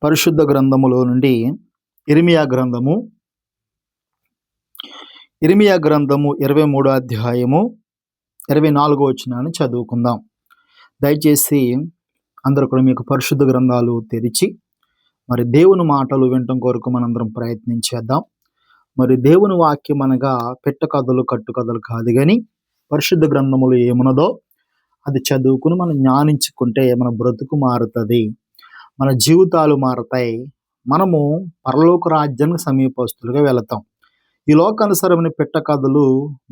పరిశుద్ధ గ్రంథములో నుండి ఇర్మియా గ్రంథము 23వ అధ్యాయము 24వ వచనాన్ని చదువుకుందాం. దయచేసి అందరూ కూడా మీకు పరిశుద్ధ గ్రంథాలు తెరిచి మరి దేవుని మాటలు వినటం కొరకు మనందరం ప్రయత్నించేద్దాం. మరి దేవుని వాక్యం అనగా పెట్ట కథలు కట్టుకథలు కాదు, కానీ పరిశుద్ధ గ్రంథములు ఏమున్నదో అది చదువుకుని మనం జ్ఞానించుకుంటే మన బ్రతుకు మారుతుంది, మన జీవితాలు మారుతాయి, మనము పరలోక రాజ్యానికి సమీపస్తులుగా వెళతాం. ఈ లోకానుసరమైన పెట్ట కథలు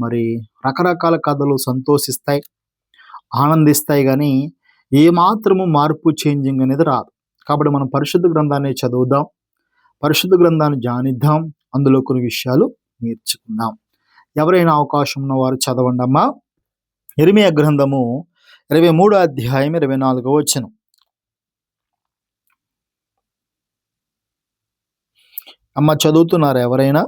మరి రకరకాల కథలు సంతోషిస్తాయి, ఆనందిస్తాయి, కానీ ఏమాత్రము మార్పు చేంజింగ్ అనేది రాదు. కాబట్టి మనం పరిశుద్ధ గ్రంథాన్ని చదువుదాం, పరిశుద్ధ గ్రంథాన్ని ధ్యానిద్దాం, అందులో కొన్ని విషయాలు నేర్చుకుందాం. ఎవరైనా అవకాశం ఉన్నవారు చదవండి అమ్మా. ఇర్మియా గ్రంథము 23వ అధ్యాయం 24వ వచనం. అమ్మ చదువుతున్నారా ఎవరైనా?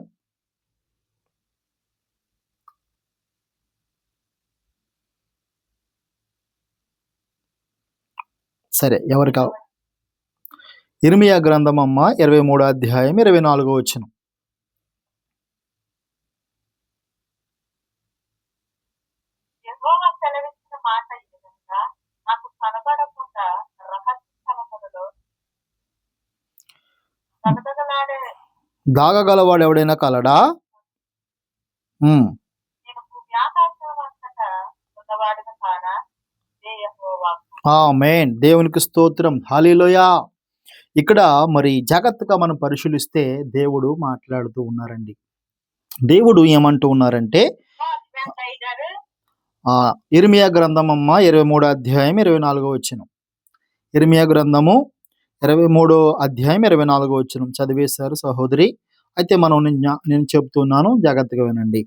సరే, ఎవరికి ఇర్మియా గ్రంథం అమ్మ 23వ అధ్యాయం 24వ వచనం. దాగగలవాడు ఎవడైనా కలడా? ఆమేన్. దేవునికి స్తోత్రం, హల్లెలూయా. ఇక్కడ మరి జాగ్రత్తగా మనం పరిశీలిస్తే దేవుడు మాట్లాడుతూ ఉన్నారండి. దేవుడు ఏమంటూ ఉన్నారంటే, ఇర్మియా గ్రంథం అమ్మ 23వ అధ్యాయం 24వ వచనం. ఇర్మియా గ్రంథము 23వ అధ్యాయం 24వ వచనం చదివేశారు సహోదరి. అయితే నేను చెప్తున్నాను, జాగ్రత్తగా వినండి.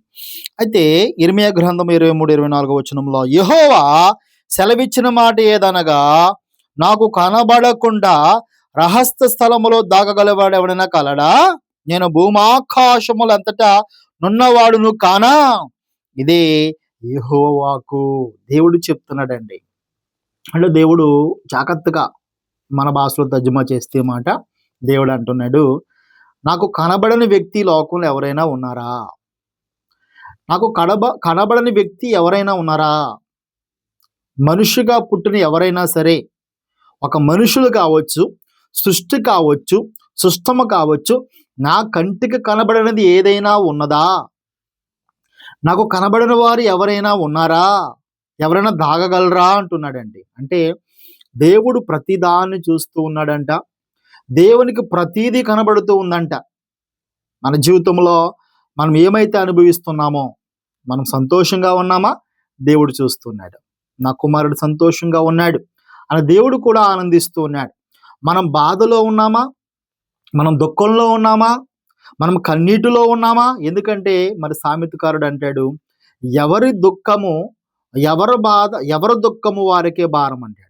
అయితే ఇర్మియా గ్రంథం 23-24వ వచనంలో యెహోవా సెలవిచ్చిన మాట ఏదనగా, నాకు కనబడకుండా రహస్య స్థలములో దాగగలవాడు ఎవడైనా కలడా? నేను భూమాకాశములంతటా నున్నవాడును కానా? ఇదే యెహోవా వాక్కు. దేవుడు చెప్తున్నాడండి. అంటే దేవుడు జాగ్రత్తగా మన భాషలో తర్జుమా చేస్తే మాట దేవుడు అంటున్నాడు, నాకు కనబడని వ్యక్తి లోకంలో ఎవరైనా ఉన్నారా? నాకు కనబడని వ్యక్తి ఎవరైనా ఉన్నారా? మనిషిగా పుట్టిన ఎవరైనా సరే, ఒక మనుషులు కావచ్చు, సృష్టి కావచ్చు, సృష్టము కావచ్చు, నా కంటికి కనబడనిది ఏదైనా ఉన్నదా? నాకు కనబడని వారు ఎవరైనా ఉన్నారా? ఎవరైనా దాగగలరా అంటున్నాడండి. అంటే దేవుడు ప్రతిదాన్ని చూస్తూ ఉన్నాడంట. దేవునికి ప్రతీదీ కనబడుతూ ఉందంట. మన జీవితంలో మనం ఏమైతే అనుభవిస్తున్నామో, మనం సంతోషంగా ఉన్నామా? దేవుడు చూస్తున్నాడు. నా కుమారుడు సంతోషంగా ఉన్నాడు అని దేవుడు కూడా ఆనందిస్తూ ఉన్నాడు. మనం బాధలో ఉన్నామా? మనం దుఃఖంలో ఉన్నామా? మనం కన్నీటిలో ఉన్నామా? ఎందుకంటే మరి సామెతకారుడు అంటాడు, ఎవరి దుఃఖము ఎవరి బాధ ఎవరి దుఃఖము వారికే భారం అంటాడు.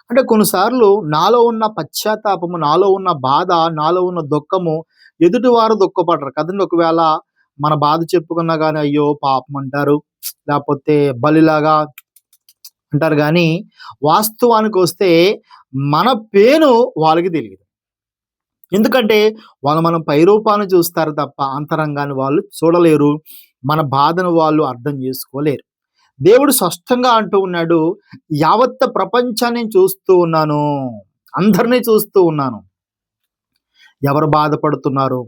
అంటే కొన్నిసార్లు నాలో ఉన్న పశ్చాత్తాపము, నాలో ఉన్న బాధ, నాలో ఉన్న దుఃఖము ఎదుటివారు దుఃఖపడరు కదండి. ఒకవేళ మన బాధ చెప్పుకున్నా కానీ అయ్యో పాపం అంటారు, లేకపోతే బలిలాగా అంటారు, కానీ వాస్తవానికి వస్తే మన పేను వాళ్ళకి తెలియదు. ఎందుకంటే వాళ్ళు మనం పైరూపాన్ని చూస్తారు తప్ప అంతరంగాన్ని వాళ్ళు చూడలేరు, మన బాధను వాళ్ళు అర్థం చేసుకోలేరు. దేవుడు స్పష్టంగా అంటూ ఉన్నాడు, యావత్ ప్రపంచాన్ని చూస్తూ ఉన్నాను, అందరినీ చూస్తూ ఉన్నాను. ఎవరు బాధపడుతున్నారు,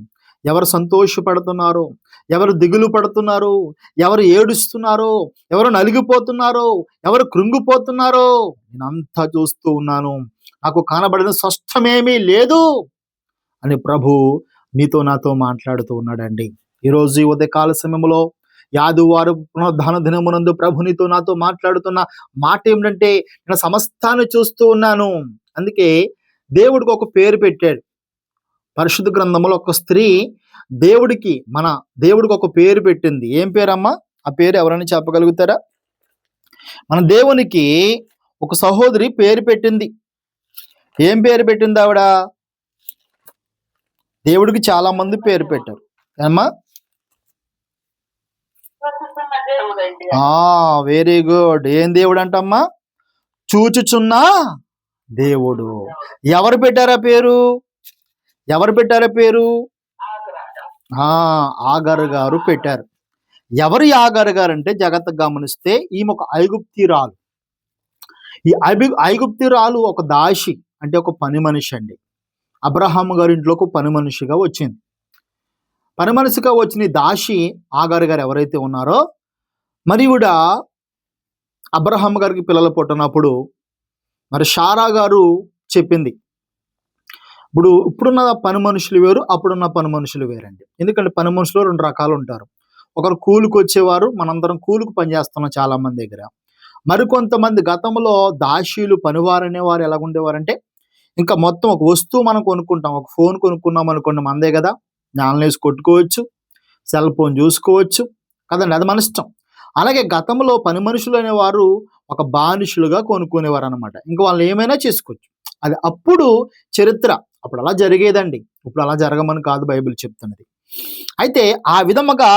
ఎవరు సంతోషపడుతున్నారు, ఎవరు దిగులు పడుతున్నారు, ఎవరు ఏడుస్తున్నారు, ఎవరు నలిగిపోతున్నారు, ఎవరు కృంగిపోతున్నారో నేనంతా చూస్తూ ఉన్నాను. నాకు కనబడిన స్పష్టమేమీ లేదు అని ప్రభు నీతో నాతో మాట్లాడుతూ ఉన్నాడండి. ఈరోజు ఈ ఉదయకాల సమయంలో ఆదివారం పునరుద్ధాన దినమునందు ప్రభు నీతో నాతో మాట్లాడుతున్న మాట ఏమిటంటే, నేను సమస్తాన్ని చూస్తూ ఉన్నాను. అందుకే దేవుడికి ఒక పేరు పెట్టాడు. పరిశుద్ధ గ్రంథంలో ఒక స్త్రీ మన దేవుడికి ఒక పేరు పెట్టింది. ఏం పేరమ్మా? ఆ పేరు ఎవరైనా చెప్పగలుగుతారా? మన దేవునికి ఒక సహోదరి పేరు పెట్టింది. ఏం పేరు పెట్టింది ఆవిడ? దేవుడికి చాలా మంది పేరు పెట్టారు అమ్మా. Very good. ఏం దేవుడు అంటమ్మా? చూచుచున్నా దేవుడు. ఎవరు పెట్టారా పేరు? ఎవరు పెట్టారు పేరు? ఆగర్ గారు పెట్టారు. ఎవరు ఈ ఆగర్ గారు అంటే జాగ్రత్తగా గమనిస్తే ఈమె ఒక ఐగుప్తీరాలు. ఈ ఐగుప్తీరాలు ఒక దాసి, అంటే ఒక పని మనిషి అండి. అబ్రహాం గారి ఇంట్లోకి పని మనిషిగా వచ్చింది. పని మనిషిగా వచ్చిన ఈ దాసి ఆగర్ గారు ఎవరైతే ఉన్నారో, మరి ఈవిడ అబ్రహాం గారికి పిల్లలు పుట్టినప్పుడు మరి షారా గారు చెప్పింది, ఇప్పుడున్న పని మనుషులు వేరు, అప్పుడున్న పని మనుషులు వేరండి. ఎందుకంటే పని మనుషులు 2 రకాలు ఉంటారు. ఒకరు కూలికి వచ్చేవారు, మనందరం కూలికి పనిచేస్తున్నాం చాలా మంది దగ్గర. మరికొంతమంది గతంలో దాసీలు, పనివారు అనేవారు ఎలాగుండేవారంటే, ఇంకా మొత్తం ఒక వస్తువు మనం కొనుక్కుంటాం, ఒక ఫోన్ కొనుక్కున్నాం అనుకోండి, మనదే కదా, ఆన్లైన్ కొట్టుకోవచ్చు, సెల్ ఫోన్ చూసుకోవచ్చు కదండి, అది మన ఇష్టం. అలాగే గతంలో పని మనుషులు అనేవారు ఒక బానిసులుగా కొనుక్కునేవారు అనమాట. ఇంకా వాళ్ళు ఏమైనా చేసుకోవచ్చు. అది అప్పుడు చరిత్ర, అప్పుడు అలా జరిగేదండి. ఇప్పుడు అలా జరగమని కాదు బైబిల్ చెప్తున్నది. అయితే ఆ విధముగా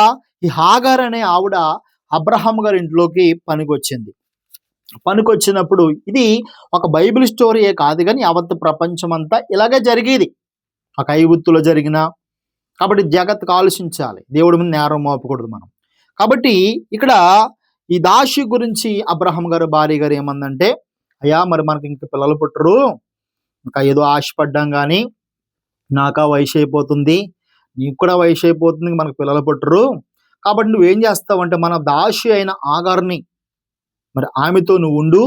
ఈ హాగార్ అనే ఆవిడ అబ్రహాం గారి ఇంట్లోకి పనికొచ్చింది. పనికొచ్చినప్పుడు ఇది ఒక బైబిల్ స్టోరీయే కాదు కానీ యావత్ ప్రపంచం అంతా ఇలాగే జరిగేది. ఒక ఐగుప్తులో జరిగిన, కాబట్టి జాగ్రత్తగా ఆలోచించాలి, దేవుడి మీద నేరం మోపకూడదు మనం. కాబట్టి ఇక్కడ ఈ దాసి గురించి అబ్రహాం గారు భార్య గారు ఏమందంటే, అయ్యా మరి మనకి ఇంక పిల్లలు పుట్టరు, ఇంకా ఏదో ఆశపడ్డాం కానీ నాకా వయసు అయిపోతుంది, నీకు కూడా వయసు అయిపోతుంది, మనకు పిల్లలు పుట్టరు, కాబట్టి నువ్వేం చేస్తావంటే మన దాసి అయిన ఆగార్ని, మరి ఆమెతో నువ్వు ఉండు,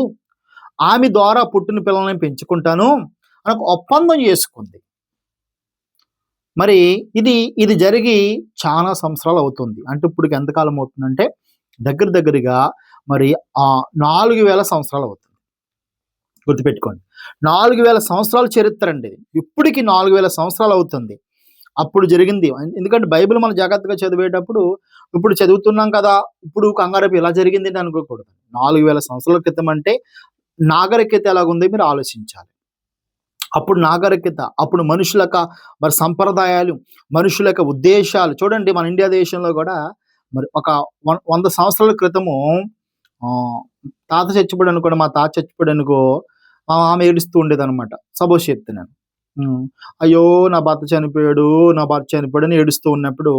ఆమె ద్వారా పుట్టిన పిల్లల్ని పెంచుకుంటాను అని ఒక ఒప్పందం చేసుకుంది. మరి ఇది జరిగి చాలా సంవత్సరాలు అవుతుంది. అంటే ఇప్పటికి ఎంతకాలం అవుతుందంటే దగ్గరగా మరి 4000 సంవత్సరాలు అవుతుంది. గుర్తుపెట్టుకోండి, 4000 సంవత్సరాల చరిత్ర అండి. ఇప్పటికి 4000 సంవత్సరాలు అవుతుంది. అప్పుడు జరిగింది. ఎందుకంటే బైబిల్ మనం జాగ్రత్తగా చదివేటప్పుడు ఇప్పుడు చదువుతున్నాం కదా, ఇప్పుడు కంగారేపు ఇలా జరిగింది అని అనుకోకూడదు. 4000 సంవత్సరాల క్రితం అంటే నాగరికత ఎలాగుంది మీరు ఆలోచించాలి. అప్పుడు నాగరికత, అప్పుడు మనుషుల యొక్క మరి సంప్రదాయాలు, మనుషుల యొక్క ఉద్దేశాలు చూడండి. మన ఇండియా దేశంలో కూడా మరి ఒక 100 సంవత్సరాల క్రితము తాత చచ్చిపోయాడు అనుకోండి, మా తాత చచ్చిపోయాడు అనుకో, ఆమె ఏడుస్తూ ఉండేదనమాట. సపోజ్ చెప్తున్నాను, అయ్యో నా భర్త చనిపోయాడు అని ఏడుస్తూ ఉన్నప్పుడు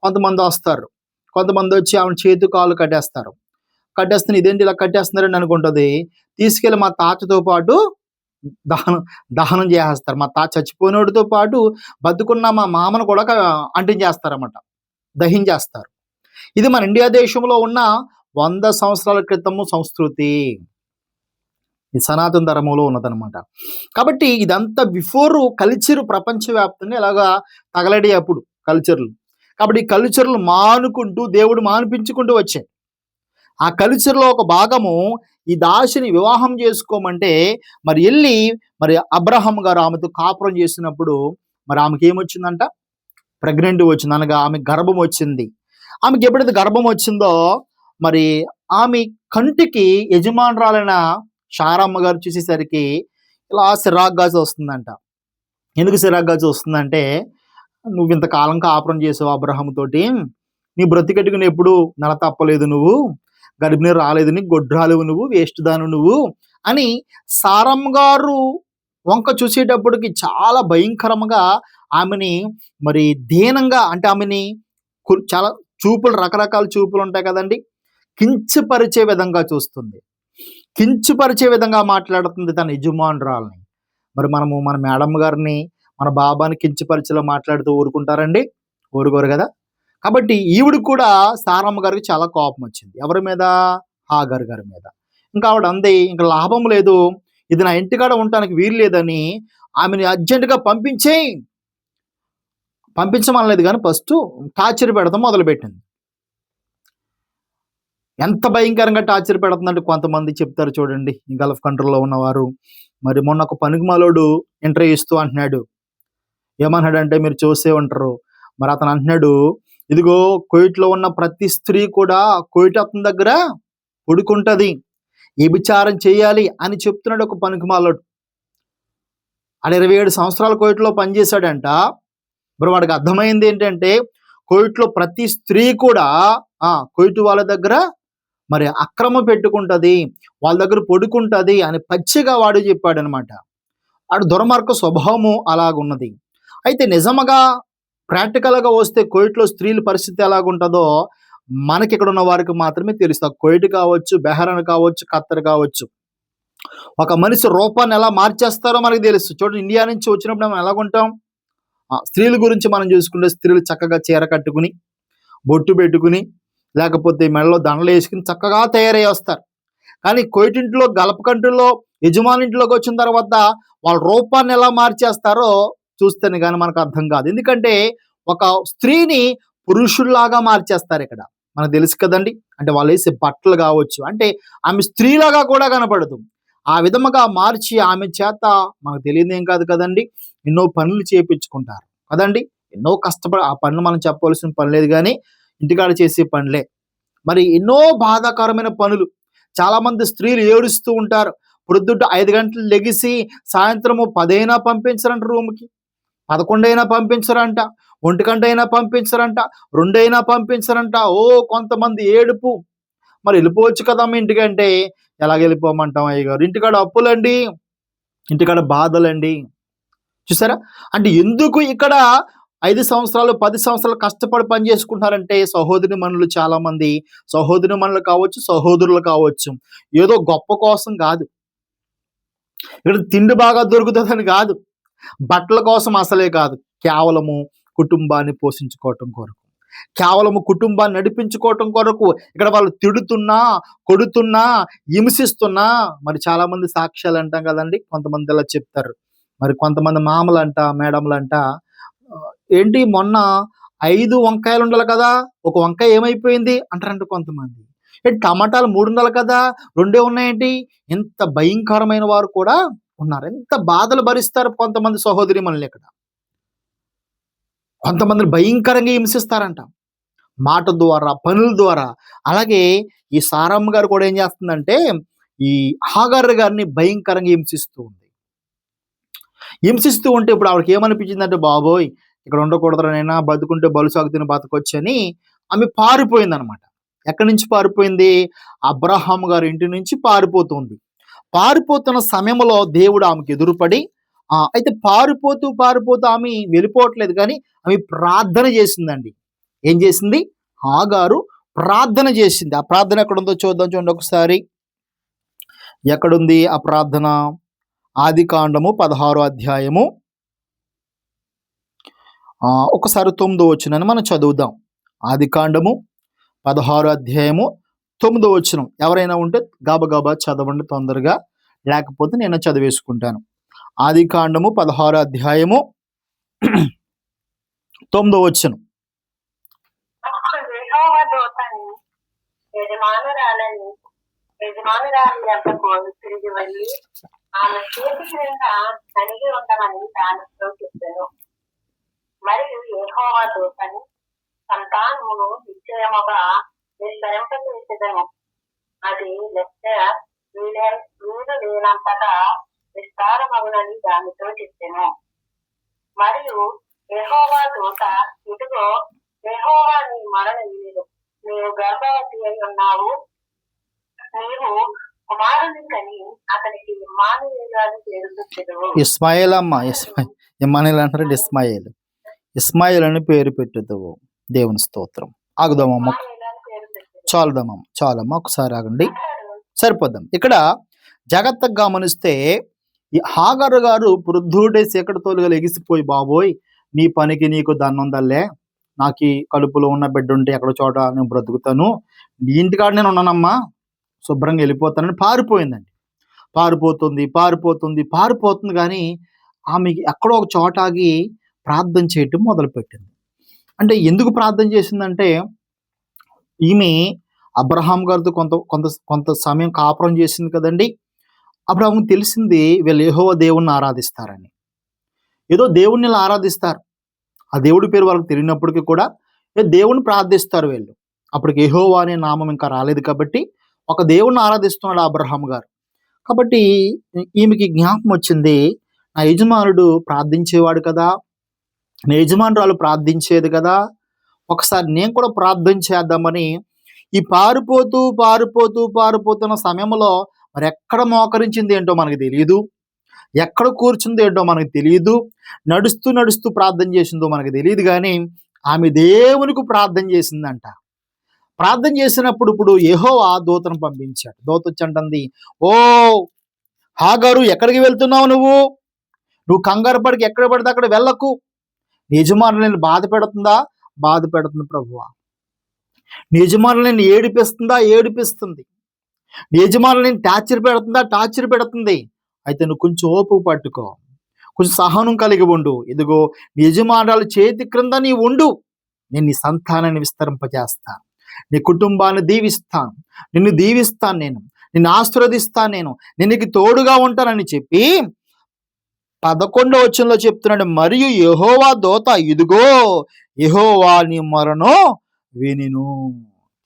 కొంతమంది వస్తారు. కొంతమంది వచ్చి ఆమె చేతి కాళ్ళు కట్టేస్తే ఇదేంటి ఇలా కట్టేస్తున్నారని అనుకుంటుంది. తీసుకెళ్ళి మా తాతతో పాటు దహనం చేసేస్తారు. మా తాత చచ్చిపోయినోడితో పాటు బతుకున్న మా మామను కూడా అంటించేస్తారన్నమాట, దహించేస్తారు. ఇది మన ఇండియా దేశంలో ఉన్న 100 సంవత్సరాల క్రితము సంస్కృతి, ఈ సనాతన ధర్మంలో ఉన్నదనమాట. కాబట్టి ఇదంతా బిఫోర్ కల్చర్ ప్రపంచవ్యాప్తంగా ఇలాగా తగలడి అప్పుడు కల్చర్లు. కాబట్టి ఈ కల్చర్లు మానుకుంటూ దేవుడు మానిపించుకుంటూ వచ్చాయి. ఆ కల్చర్లో ఒక భాగము ఈ దాసిని వివాహం చేసుకోమంటే మరి వెళ్ళి మరి అబ్రహాం గారు ఆమెతో కాపురం చేసినప్పుడు మరి ఆమెకి ఏమొచ్చిందంట, ప్రెగ్నెంట్ వచ్చింది, అనగా ఆమె గర్భం వచ్చింది. ఆమెకి ఎప్పుడైతే గర్భం వచ్చిందో మరి ఆమె కంటికి యజమానురాలైన షారమ్మ గారు చూసేసరికి ఇలా సిరాగ్గాసి వస్తుందంట. ఎందుకు సిరాగ్గాసి వస్తుందంటే, నువ్వు ఇంతకాలం కాపురం చేసావు అబ్రహాం తోటి, నీ బ్రతికెట్టుకుని ఎప్పుడు నెల తప్పలేదు, నువ్వు గర్భిణి రాలేదు, నీకు గొడ్రాలువు, నువ్వు వేస్ట్ దాను నువ్వు అని సారమ్మ గారు వంక చూసేటప్పటికి చాలా భయంకరంగా ఆమెని మరి దీనంగా, అంటే ఆమెని చాలా చూపులు, రకరకాల చూపులు ఉంటాయి కదండి, కించపరిచే విధంగా చూస్తుంది, కించపరిచే విధంగా మాట్లాడుతుంది తన యజమానురాల్ని. మరి మన మేడం గారిని, మన బాబాని కించపరిచేలా మాట్లాడుతూ ఊరుకుంటారండి? ఊరుకోరు కదా. కాబట్టి ఈవిడ కూడా సారమ్మ గారికి చాలా కోపం వచ్చింది. ఎవరి మీద? హాగర్ గారి మీద. ఇంకా ఆవిడ అంది, ఇంకా లాభం లేదు, ఇది నా ఇంటికాడ ఉండటానికి వీలు లేదని ఆమెని అర్జెంటుగా పంపించమనలేదు కానీ ఫస్ట్ టార్చర్ పెడతాం మొదలుపెట్టింది. ఎంత భయంకరంగా టార్చర్ పెడుతుందంటే కొంతమంది చెప్తారు చూడండి, ఈ గల్ఫ్ కంట్రీలో ఉన్నవారు. మరి మొన్న ఒక పనికిమాలోడు ఇంటర్వ్యూ ఇస్తూ అంటున్నాడు, ఏమన్నాడంటే మీరు చూసే ఉంటారు, మరి అతను అంటున్నాడు, ఇదిగో కువైట్లో ఉన్న ప్రతి స్త్రీ కూడా కువైట్ అతని దగ్గర పడుకుంటది, వ్యభిచారం చేయాలి అని చెప్తున్నాడు ఒక పనికిమాలోడు. ఆడ 27 సంవత్సరాలు కువైట్లో పనిచేశాడంట. మరి వాడికి అర్థమైంది ఏంటంటే కువైట్లో ప్రతి స్త్రీ కూడా కువైట్ వాళ్ళ దగ్గర మరి అక్రమం పెట్టుకుంటది, వాళ్ళ దగ్గర పడుకుంటది అని పచ్చిగా వాడు చెప్పాడనమాట. వాడు దుర్మార్గ స్వభావము అలాగున్నది. అయితే నిజముగా ప్రాక్టికల్‌గా వస్తే కువైట్‌లో స్త్రీల పరిస్థితి ఎలాగుంటదో మనకిక్కడ ఉన్న వారికి మాత్రమే తెలుస్తది. కువైట్ కావచ్చు, బెహ్రెయిన్ కావచ్చు, ఖత్తర్ కావచ్చు. ఒక మనిషి రూపాన్ని ఎలా మార్చేస్తారో మనకు తెలుసు. చూడండి, ఇండియా నుంచి వచ్చినప్పుడు మనం ఎలాగుంటాం? స్త్రీల గురించి మనం చూసుకుంటే స్త్రీలు చక్కగా చీర కట్టుకుని, బొట్టు పెట్టుకుని, లేకపోతే మెడలో దండలేసుకొని చక్కగా తయారయ్యి వస్తారు. కానీ కువైటింట్లో గల్ఫ్ కంట్రీలో యజమానింట్లోకి వచ్చిన తర్వాత వాళ్ళ రూపాన్ని ఎలా మార్చేస్తారో చూస్తేనే గాని మనకు అర్థం కాదు. ఎందుకంటే ఒక స్త్రీని పురుషుల్లాగా మార్చేస్తారు ఇక్కడ. మనకు తెలుసు కదండి. అంటే వాళ్ళు వేసే బట్టలు కావచ్చు, అంటే ఆమె స్త్రీలాగా కూడా కనపడదు. ఆ విధముగా మార్చి ఆమె చేత మనకు తెలియదేం కాదు కదండి, ఎన్నో పనులు చేపించుకుంటారు కదండి. ఎన్నో కష్టపడి ఆ పనులు మనం చెప్పవలసిన పని లేదు, కానీ ఇంటికాడ చేసే పనులే. మరి ఎన్నో బాధాకరమైన పనులు. చాలా మంది స్త్రీలు ఏడుస్తూ ఉంటారు. ప్రొద్దుట 5 గంటలు లెగిసి సాయంత్రము 10 అయినా పంపించరంట రూమ్‌కి. 11 అయినా పంపించరంట. 1 గంట అయినా పంపించరంట. 2 అయినా పంపించరంట. కొంతమంది ఏడుపు. మరి వెళ్ళిపోవచ్చు కదమ్మా ఇంటికంటే, ఎలాగెళ్ళిపోమంటాం అయ్యగారు? ఇంటికాడ అప్పులండి, ఇంటికాడ బాధలండి. చూసారా? అంటే ఎందుకు ఇక్కడ 5 సంవత్సరాలు, 10 సంవత్సరాలు కష్టపడి పని చేసుకుంటున్నారంటే సహోదరీమణులు చాలామంది, సహోదరీమణులు కావచ్చు, సహోదరులు కావచ్చు, ఏదో గొప్ప కోసం కాదు. ఇక్కడ తిండి బాగా దొరుకుతుందని కాదు. బట్టల కోసం అసలే కాదు. కేవలము కుటుంబాన్ని పోషించుకోవటం కొరకు. కేవలము కుటుంబాన్ని నడిపించుకోవటం కొరకు ఇక్కడ వాళ్ళు తిడుతున్నా, కొడుతున్నా, హింసిస్తున్నా. మరి చాలామంది సాక్ష్యాలు అంటాం కదండీ. కొంతమంది ఇలా చెప్తారు. మరి కొంతమంది మామలంట, మేడంలంట, ఏంటి మొన్న 5 వంకాయలు ఉండాలి కదా, ఒక వంకాయ ఏమైపోయింది అంటారంట కొంతమంది. ఏంటి టమాటాలు 3 ఉండాలి కదా, 2 ఉన్నాయేంటి? ఇంత భయంకరమైన వారు కూడా ఉన్నారు. ఎంత బాధలు భరిస్తారు కొంతమంది సహోదరీమణులు ఇక్కడ. కొంతమందిని భయంకరంగా హింసిస్తారంట. మాట ద్వారా, పనుల ద్వారా. అలాగే ఈ సారమ్మ గారు కూడా ఏం చేస్తుందంటే, ఈ హాగర్ గారిని భయంకరంగా హింసిస్తూ ఉంది. హింసిస్తూ ఉంటే ఇప్పుడు ఆవిడకి ఏమనిపించిందంటే, బాబోయ్ ఇక్కడ ఉండకూడదురా నైనా, బతుకుంటే బలుసాగు తిని బతకొచ్చని ఆమె పారిపోయిందనమాట. ఎక్కడి నుంచి పారిపోయింది? అబ్రహాము గారి ఇంటి నుంచి పారిపోతుంది. పారిపోతున్న సమయంలో దేవుడు ఆమెకు ఎదురుపడి, అయితే పారిపోతూ పారిపోతూ ఆమె వెళ్ళిపోవట్లేదు, కానీ ఆమె ప్రార్థన చేసిందండి. ఏం చేసింది? హాగారు ప్రార్థన చేసింది. ఆ ప్రార్థన ఎక్కడుందో చూద్దాం, చూడండి ఒకసారి. ఎక్కడుంది ఆ ప్రార్థన? ఆదికాండము 16వ అధ్యాయము ఒకసారి 9వ వచనాన్ని మనం చదువుదాం. ఆదికాండము 16వ అధ్యాయము 9వ వచనం. ఎవరైనా ఉంటే గబగబా చదవండి తొందరగా, లేకపోతే నేను చదివేసుకుంటాను. ఆదికాండము 16వ అధ్యాయము 9వ వచనం. తిరిగి వెళ్ళి ఆమె చేతి క్రింద కలిగి ఉండమని దానితో చెప్పాను. మరియు యెహోవా దూతని సంతానమును నిశ్చయముగా విస్తరింపచేసేదను. అది వీలు లేనంతగా విస్తారమగునని దానితో చెప్పాను. మరియు యెహోవా దూత, ఇదిగో యెహోవా నీ మరణ వీలు, నీవు గర్భవతి అయి ఉన్నావు, నీవు కుమారుని కని అతనికి ఇమ్మానుయేలు అని పేరు పెట్టెదవు. ఇస్మాయిల్ అమ్మ, ఇమ్మానుయేలు అంటారు, ఇస్మాయిల్ అని పేరు పెట్టుదువు. దేవుని స్తోత్రం. ఆగుదామమ్మ, చాలుదామమ్మ, చాలమ్మ, ఒకసారి ఆగండి, సరిపోద్దాం. ఇక్కడ జాగ్రత్తగా గమనిస్తే ఈ హాగరు గారు వృద్ధుడే చీకటి తోలుగా ఎగిసిపోయి, బాబోయ్ నీ పనికి నీకు దన్నుందల్లే, నాకు ఈ కడుపులో ఉన్న బిడ్డ ఉంటే ఎక్కడ చోట నేను బ్రతుకుతాను, నీ ఇంటికాడ నేను ఉన్నానమ్మా, శుభ్రంగా వెళ్ళిపోతానని పారిపోయిందండి. పారిపోతుంది పారిపోతుంది పారిపోతుంది, కానీ ఆమెకి ఎక్కడో ఒక చోట ఆగి ప్రార్థన చేయటం మొదలుపెట్టింది. అంటే ఎందుకు ప్రార్థన చేసిందంటే, ఈమె అబ్రహాం గారితో కొంత కొంత కొంత సమయం కాపురం చేసింది కదండి. అప్పుడు ఆమెకు తెలిసింది వీళ్ళు యెహోవా దేవుణ్ణి ఆరాధిస్తారని. ఏదో దేవుణ్ణి ఇలా ఆరాధిస్తారు, ఆ దేవుడి పేరు వాళ్ళకి తెలియనప్పటికీ కూడా దేవుణ్ణి ప్రార్థిస్తారు వీళ్ళు. అప్పటికి యెహోవా అనే నామం ఇంకా రాలేదు కాబట్టి ఒక దేవుణ్ణి ఆరాధిస్తున్నాడు అబ్రహాం గారు. కాబట్టి ఈమెకి జ్ఞాపకం వచ్చింది, నా యజమానుడు ప్రార్థించేవాడు కదా, నా యజమానురాలు ప్రార్థించేది కదా, ఒకసారి నేను కూడా ప్రార్థన చేద్దామని ఈ పారిపోతూ పారిపోతూ పారిపోతున్న సమయంలో మరి ఎక్కడ మోకరించింది ఏంటో మనకు తెలియదు. ఎక్కడ కూర్చుందో ఏంటో మనకు తెలియదు, నడుస్తూ నడుస్తూ ప్రార్థన చేసిందో మనకు తెలియదు, కానీ ఆమె దేవునికి ప్రార్థన చేసిందంట. ప్రార్థన చేసినప్పుడు ఇప్పుడు యెహోవా దూతను పంపించాడు. దూత వచ్చి అంటుంది, ఓ హాగారు, ఎక్కడికి వెళ్తున్నావు నువ్వు కంగారు పడికి ఎక్కడ పడితే అక్కడ వెళ్ళకు. నీ యజమానులు నేను బాధ పెడుతుందా? బాధ పెడుతుంది ప్రభువా. నీ యజమానులు నేను ఏడిపిస్తుందా? ఏడిపిస్తుంది. నీ యజమానులు నేను టార్చర్ పెడుతుందా? టార్చర్ పెడుతుంది. అయితే నువ్వు కొంచెం ఓపిక పట్టుకో, కొంచెం సహనం కలిగి ఉండు. ఇదిగో నీ యజమానుల చేతి క్రింద నీ ఉండు, నేను నీ సంతానాన్ని విస్తరింపజేస్తాను, నీ కుటుంబాన్ని దీవిస్తాను, నిన్ను దీవిస్తాను, నిన్ను ఆశీర్వదిస్తాను, నేను నీకు తోడుగా ఉంటానని చెప్పి 11వ వచనంలో చెప్తున్నాడు. మరియు యెహోవా దూత, ఇదిగో యెహోవా నీ మొరను వినెను.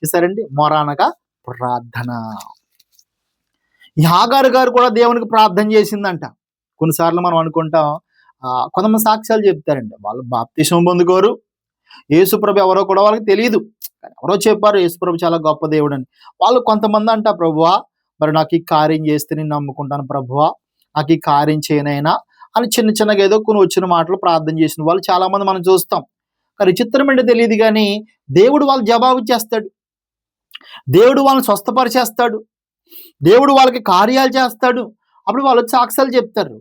చూసారండి, మొర అనగా ప్రార్థన. ఈ హాగారు గారు కూడా దేవునికి ప్రార్థన చేసిందంట. కొన్నిసార్లు మనం అనుకుంటాం, కొంతమంది సాక్ష్యాలు చెప్తారండి, వాళ్ళు బాప్తిసం పొందుకోరు, యేసుప్రభు ఎవరో కూడా వాళ్ళకి తెలియదు, ఎవరో చెప్పారు యేసుప్రభు చాలా గొప్ప దేవుడు అని. వాళ్ళు కొంతమంది అంట, ప్రభువా మరి నాకు ఈ కార్యం చేస్తే నేను నమ్ముకుంటాను ప్రభువా, నాకు ఈ కార్యం చేయనైనా అని చిన్న చిన్నగా ఏదో కొన్ని వచ్చిన మాటలు ప్రార్థన చేసిన వాళ్ళు చాలా మంది మనం చూస్తాం. కానీ విచిత్రం ఏంటో తెలియదు, కానీ దేవుడు వాళ్ళు జవాబు చేస్తాడు, దేవుడు వాళ్ళని స్వస్థపరిచేస్తాడు, దేవుడు వాళ్ళకి కార్యాలు చేస్తాడు. అప్పుడు వాళ్ళు సాక్ష్యాలు చెప్తారు.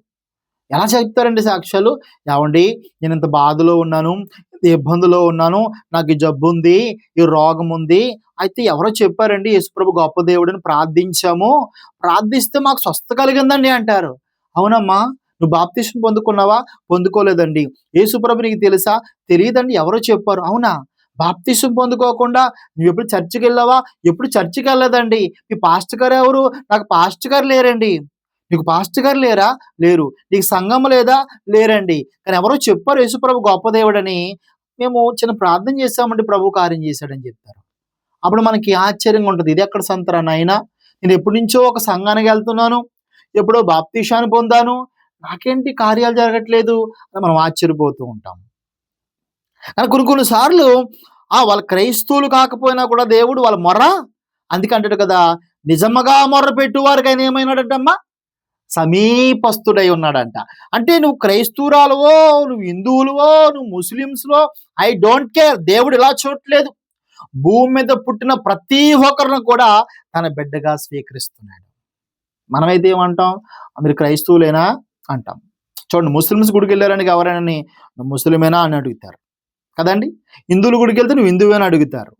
ఎలా చెప్తారండి సాక్ష్యాలు? ఏమండి, నేను ఇంత బాధలో ఉన్నాను, ఇంత ఇబ్బందిలో ఉన్నాను, నాకు ఈ జబ్బు ఉంది, ఈ రోగం ఉంది, అయితే ఎవరో చెప్పారండి యేసుప్రభు గొప్ప దేవుడని ప్రార్థించాము, ప్రార్థిస్తే మాకు స్వస్థ కలిగిందండి అంటారు. అవునమ్మా, నువ్వు బాప్తిసం పొందుకున్నావా? పొందుకోలేదండి. యేసుప్రభు నీకు తెలుసా? తెలియదండి, ఎవరో చెప్పారు. అవునా? బాప్తిసం పొందుకోకుండా నువ్వు ఎప్పుడు చర్చికి వెళ్ళావా? ఎప్పుడు చర్చికి వెళ్ళలేదండి. మీ పాస్టర్ గారు ఎవరు? నాకు పాస్టర్ గారు లేరండి. నీకు పాస్టర్ గారు లేరా? లేరు. నీకు సంఘం లేదా? లేరండి. కానీ ఎవరో చెప్పారు యేసుప్రభు గొప్ప దేవుడని, మేము చిన్న ప్రార్థన చేశామండి, ప్రభు కార్యం చేశాడని చెప్తారు. అప్పుడు మనకి ఆశ్చర్యంగా ఉంటుంది, ఇది ఎక్కడ సంతరా నాయనా, నేను ఎప్పటి నుంచో ఒక సంఘానికి వెళ్తున్నాను, ఎప్పుడో బాప్తిసాన్ని పొందాను, నాకేంటి కార్యాలు జరగట్లేదు అని మనం ఆశ్చర్యపోతూ ఉంటాం. కానీ కొన్ని సార్లు వాళ్ళ క్రైస్తవులు కాకపోయినా కూడా దేవుడు వాళ్ళ మొర్ర అందుకంటాడు కదా, నిజముగా మొర్ర పెట్టువారికి ఆయన ఏమైనాడంటమ్మా? సమీపస్తుడై ఉన్నాడంట. అంటే నువ్వు క్రైస్తవురాలువో, నువ్వు హిందువులువో, నువ్వు ముస్లిమ్స్లో, ఐ డోంట్ కేర్, దేవుడు ఇలా చూడట్లేదు. భూమి మీద పుట్టిన ప్రతి ఒక్కరిని కూడా తన బిడ్డగా స్వీకరిస్తున్నాడు. మనమైతే ఏమంటాం? మీరు క్రైస్తవులేనా అంటాం. చూడండి, ముస్లిమ్స్ గుడికి వెళ్ళారని ఎవరైనా నువ్వు ముస్లిమేనా అని అడుగుతారు కదండి. హిందువుల గుడికి వెళ్తే నువ్వు హిందువేనా అడుగుతారు.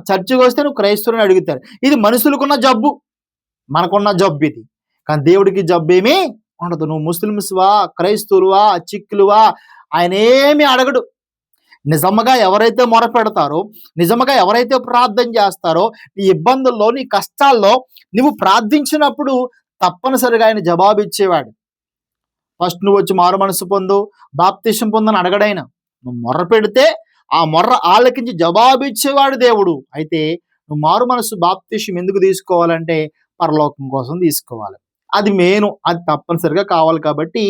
చర్చికి వస్తే నువ్వు క్రైస్తవుని అడుగుతారు. ఇది మనుషులకున్న జబ్బు, మనకున్న జబ్బు ఇది. కానీ దేవుడికి జబ్బు ఏమీ ఉండదు. నువ్వు ముస్లిమ్స్వా, క్రైస్తవులువా, చిక్కులువా, ఆయన ఏమీ అడగడు. నిజంగా ఎవరైతే మొర పెడతారో, నిజంగా ఎవరైతే ప్రార్థన చేస్తారో, నీ ఇబ్బందుల్లో, నీ కష్టాల్లో నువ్వు ప్రార్థించినప్పుడు తప్పనిసరిగా ఆయన జవాబు ఇచ్చేవాడు. ఫస్ట్ నువ్వు వచ్చి మారు మనసు పొందు, బాప్తిసం పొందని అడగడైనా, నువ్వు మొర్ర పెడితే ఆ మొర్ర ఆలకించి జవాబు ఇచ్చేవాడు దేవుడు. అయితే నువ్వు మారు మనసు బాప్తిసం ఎందుకు తీసుకోవాలంటే పరలోకం కోసం తీసుకోవాలి. అది మెయిన్, అది తప్పనిసరిగా కావాలి. కాబట్టి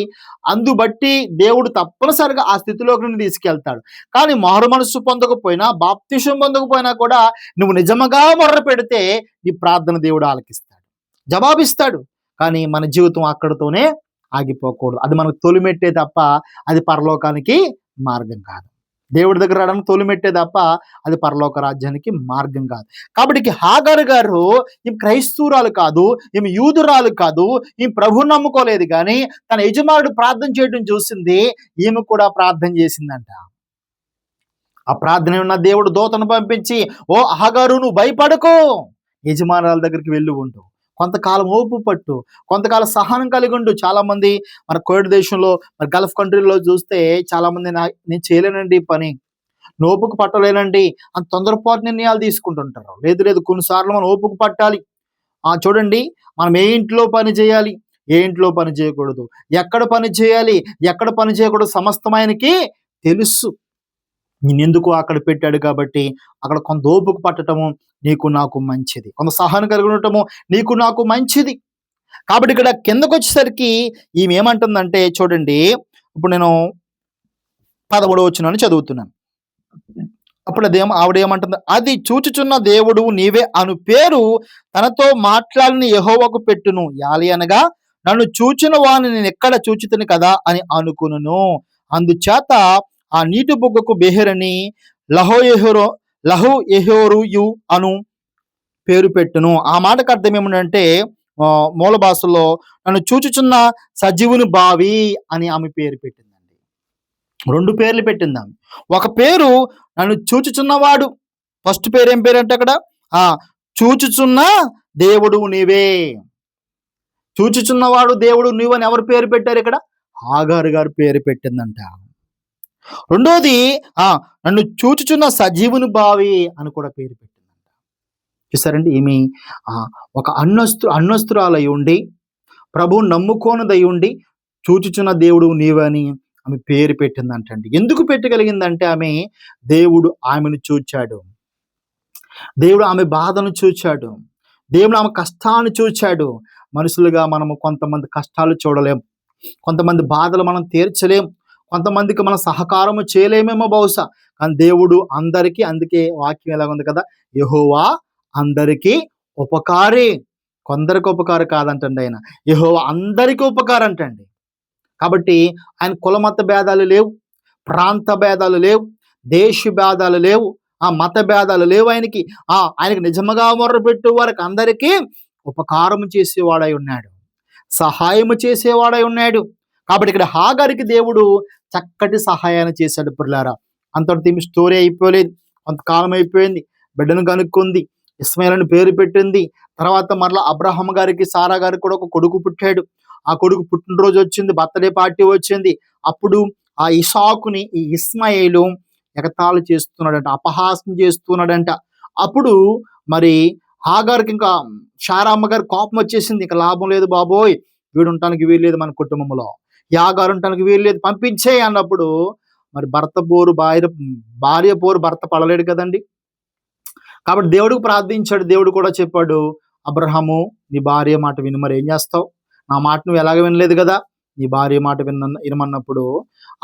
అందుబట్టి దేవుడు తప్పనిసరిగా ఆ స్థితిలోకి నుండి తీసుకెళ్తాడు. కానీ మారు మనసు పొందకపోయినా, బాప్తిసం పొందకపోయినా కూడా నువ్వు నిజముగా మొర్ర పెడితే నీ ప్రార్థన దేవుడు ఆలకిస్తాడు, జవాబిస్తాడు. కానీ మన జీవితం అక్కడితోనే ఆగిపోకూడదు. అది మనకు తొలిమెట్టే తప్ప అది పరలోకానికి మార్గం కాదు. దేవుడి దగ్గర రావడానికి తొలిమెట్టే తప్ప అది పరలోక రాజ్యానికి మార్గం కాదు. కాబట్టి హాగారు గారు ఈమె క్రైస్తవురాలు కాదు, ఈమె యూదురాలు కాదు, ఈమె ప్రభువుని నమ్ముకోలేదు, కానీ తన యజమానుడు ప్రార్థన చేయడం చూసింది, ఈమె కూడా ప్రార్థన చేసిందంట. ఆ ప్రార్థన ఉన్న దేవుడు దూతను పంపించి, ఓ హాగారు, నువ్వు భయపడకు, యజమానురాల దగ్గరికి వెళ్ళి ఉండు, కొంతకాలం ఓపు పట్టు, కొంతకాలం సహనం కలిగి ఉండు. చాలా మంది మన కోవిడ్ దేశంలో, మన గల్ఫ్ కంట్రీలో చూస్తే చాలా మంది నేను చేయలేనండి ఈ పని, ఓపిక పట్టలేనండి అని తొందరపాటు నిర్ణయాలు తీసుకుంటుంటారు. లేదు, కొన్నిసార్లు మనం ఓపిక పట్టాలి. చూడండి, మనం ఏ ఇంట్లో పని చేయాలి, ఏ ఇంట్లో పని చేయకూడదు, ఎక్కడ పని చేయాలి, ఎక్కడ పని చేయకూడదు, సమస్తం ఆయనకి తెలుసు. నేనెందుకు అక్కడ పెట్టాడు కాబట్టి అక్కడ కొంత ఓపిక పట్టటము నీకు నాకు మంచిది, కొంత సహనం కలిగి ఉండటము నీకు నాకు మంచిది. కాబట్టి ఇక్కడ కిందకు వచ్చేసరికి ఈమె ఏమంటుందంటే, చూడండి, ఇప్పుడు నేను 13వ వచనాన్ని చదువుతున్నాను. అప్పుడు ఆవిడేమంటుంది, అది చూచుచున్న దేవుడు నీవే అను పేరు తనతో మాట్లాడిన యెహోవాకు పెట్టును. యాలి అనగా నన్ను చూచిన వాని నేను ఎక్కడ చూచితిని కదా అని అనుకును. అందుచేత ఆ నీటి బుగ్గకు బెహెరని లహో యెహోరు అను పేరు పెట్టును. ఆ మాటకు అర్థం ఏమిటంటే మూల భాషలో నన్ను చూచుచున్న సజీవుని బావి అని ఆమె పేరు పెట్టిందండి. 2 పేర్లు పెట్టింది ఆమె. ఒక పేరు నన్ను చూచుచున్నవాడు. ఫస్ట్ పేరు ఏం పేరంటే అక్కడ చూచుచున్న దేవుడు నీవే. చూచుచున్నవాడు దేవుడు నీవు అని ఎవరు పేరు పెట్టారు ఇక్కడ? హాగారు గారు పేరు పెట్టిందంట. రెండోది నన్ను చూచుచున్న సజీవుని బావి అని కూడా పేరు పెట్టిందంట. చూసారండి, ఈమె ఒక అన్వస్త్రాలై ఉండి ప్రభువు నమ్ముకోనదై ఉండి చూచుచున్న దేవుడు నీవని ఆమె పేరు పెట్టిందంటండి. ఎందుకు పెట్టగలిగిందంటే దేవుడు ఆమెను చూచాడు. దేవుడు ఆమె బాధను చూచాడు. దేవుడు ఆమె కష్టాన్ని చూచాడు. మనుషులుగా మనము కొంతమంది కష్టాలు చూడలేం, కొంతమంది బాధలు మనం తీర్చలేం, కొంతమందికి మనం సహకారము చేయలేమేమో బహుశా. కానీ దేవుడు అందరికీ, అందుకే వాక్యం ఎలాగ ఉంది కదా, యెహోవా అందరికీ ఉపకారి, కొందరికి ఉపకారం కాదంటండి ఆయన. యెహోవా అందరికీ ఉపకారం అంటండి. కాబట్టి ఆయన కులమత భేదాలు లేవు, ప్రాంత భేదాలు లేవు, దేశ భేదాలు లేవు, మత భేదాలు లేవు. ఆయనకి నిజముగా మొర్రపెట్టు వారికి అందరికీ ఉపకారం చేసేవాడై ఉన్నాడు, సహాయము చేసేవాడై ఉన్నాడు. కాబట్టి ఇక్కడ హాగారికి దేవుడు చక్కటి సహాయాన్ని చేశాడు. పిల్లారా, అంతటితో ఈమె స్టోరీ అయిపోలేదు. కొంతకాలం అయిపోయింది, బిడ్డను కనుక్కుంది, ఇస్మాయిల్ పేరు పెట్టింది. తర్వాత మరలా అబ్రహాం గారికి, సారా గారికి కూడా ఒక కొడుకు పుట్టాడు. ఆ కొడుకు పుట్టినరోజు వచ్చింది, బర్త్డే పార్టీ వచ్చింది. అప్పుడు ఆ ఇసాకుని ఈ ఇస్మాయిలు ఎగతాళి చేస్తున్నాడంట, అపహాసం చేస్తున్నాడంట. అప్పుడు మరి హాగారికి ఇంకా శారమ్మ గారి కోపం వచ్చేసింది. ఇంకా లాభం లేదు బాబోయ్, వీడు ఉండటానికి వీలు లేదు మన కుటుంబంలో, యాగారు ఉండటానికి వీలు లేదు, పంపించే అన్నప్పుడు మరి భార్య పోరు భర్త పడలేడు కదండి. కాబట్టి దేవుడికి ప్రార్థించాడు. దేవుడు కూడా చెప్పాడు, అబ్రహాము నీ భార్య మాట విను. మరి ఏం చేస్తావు, నా మాట నువ్వు ఎలాగ వినలేదు కదా, నీ భార్య మాట వినమన్నప్పుడు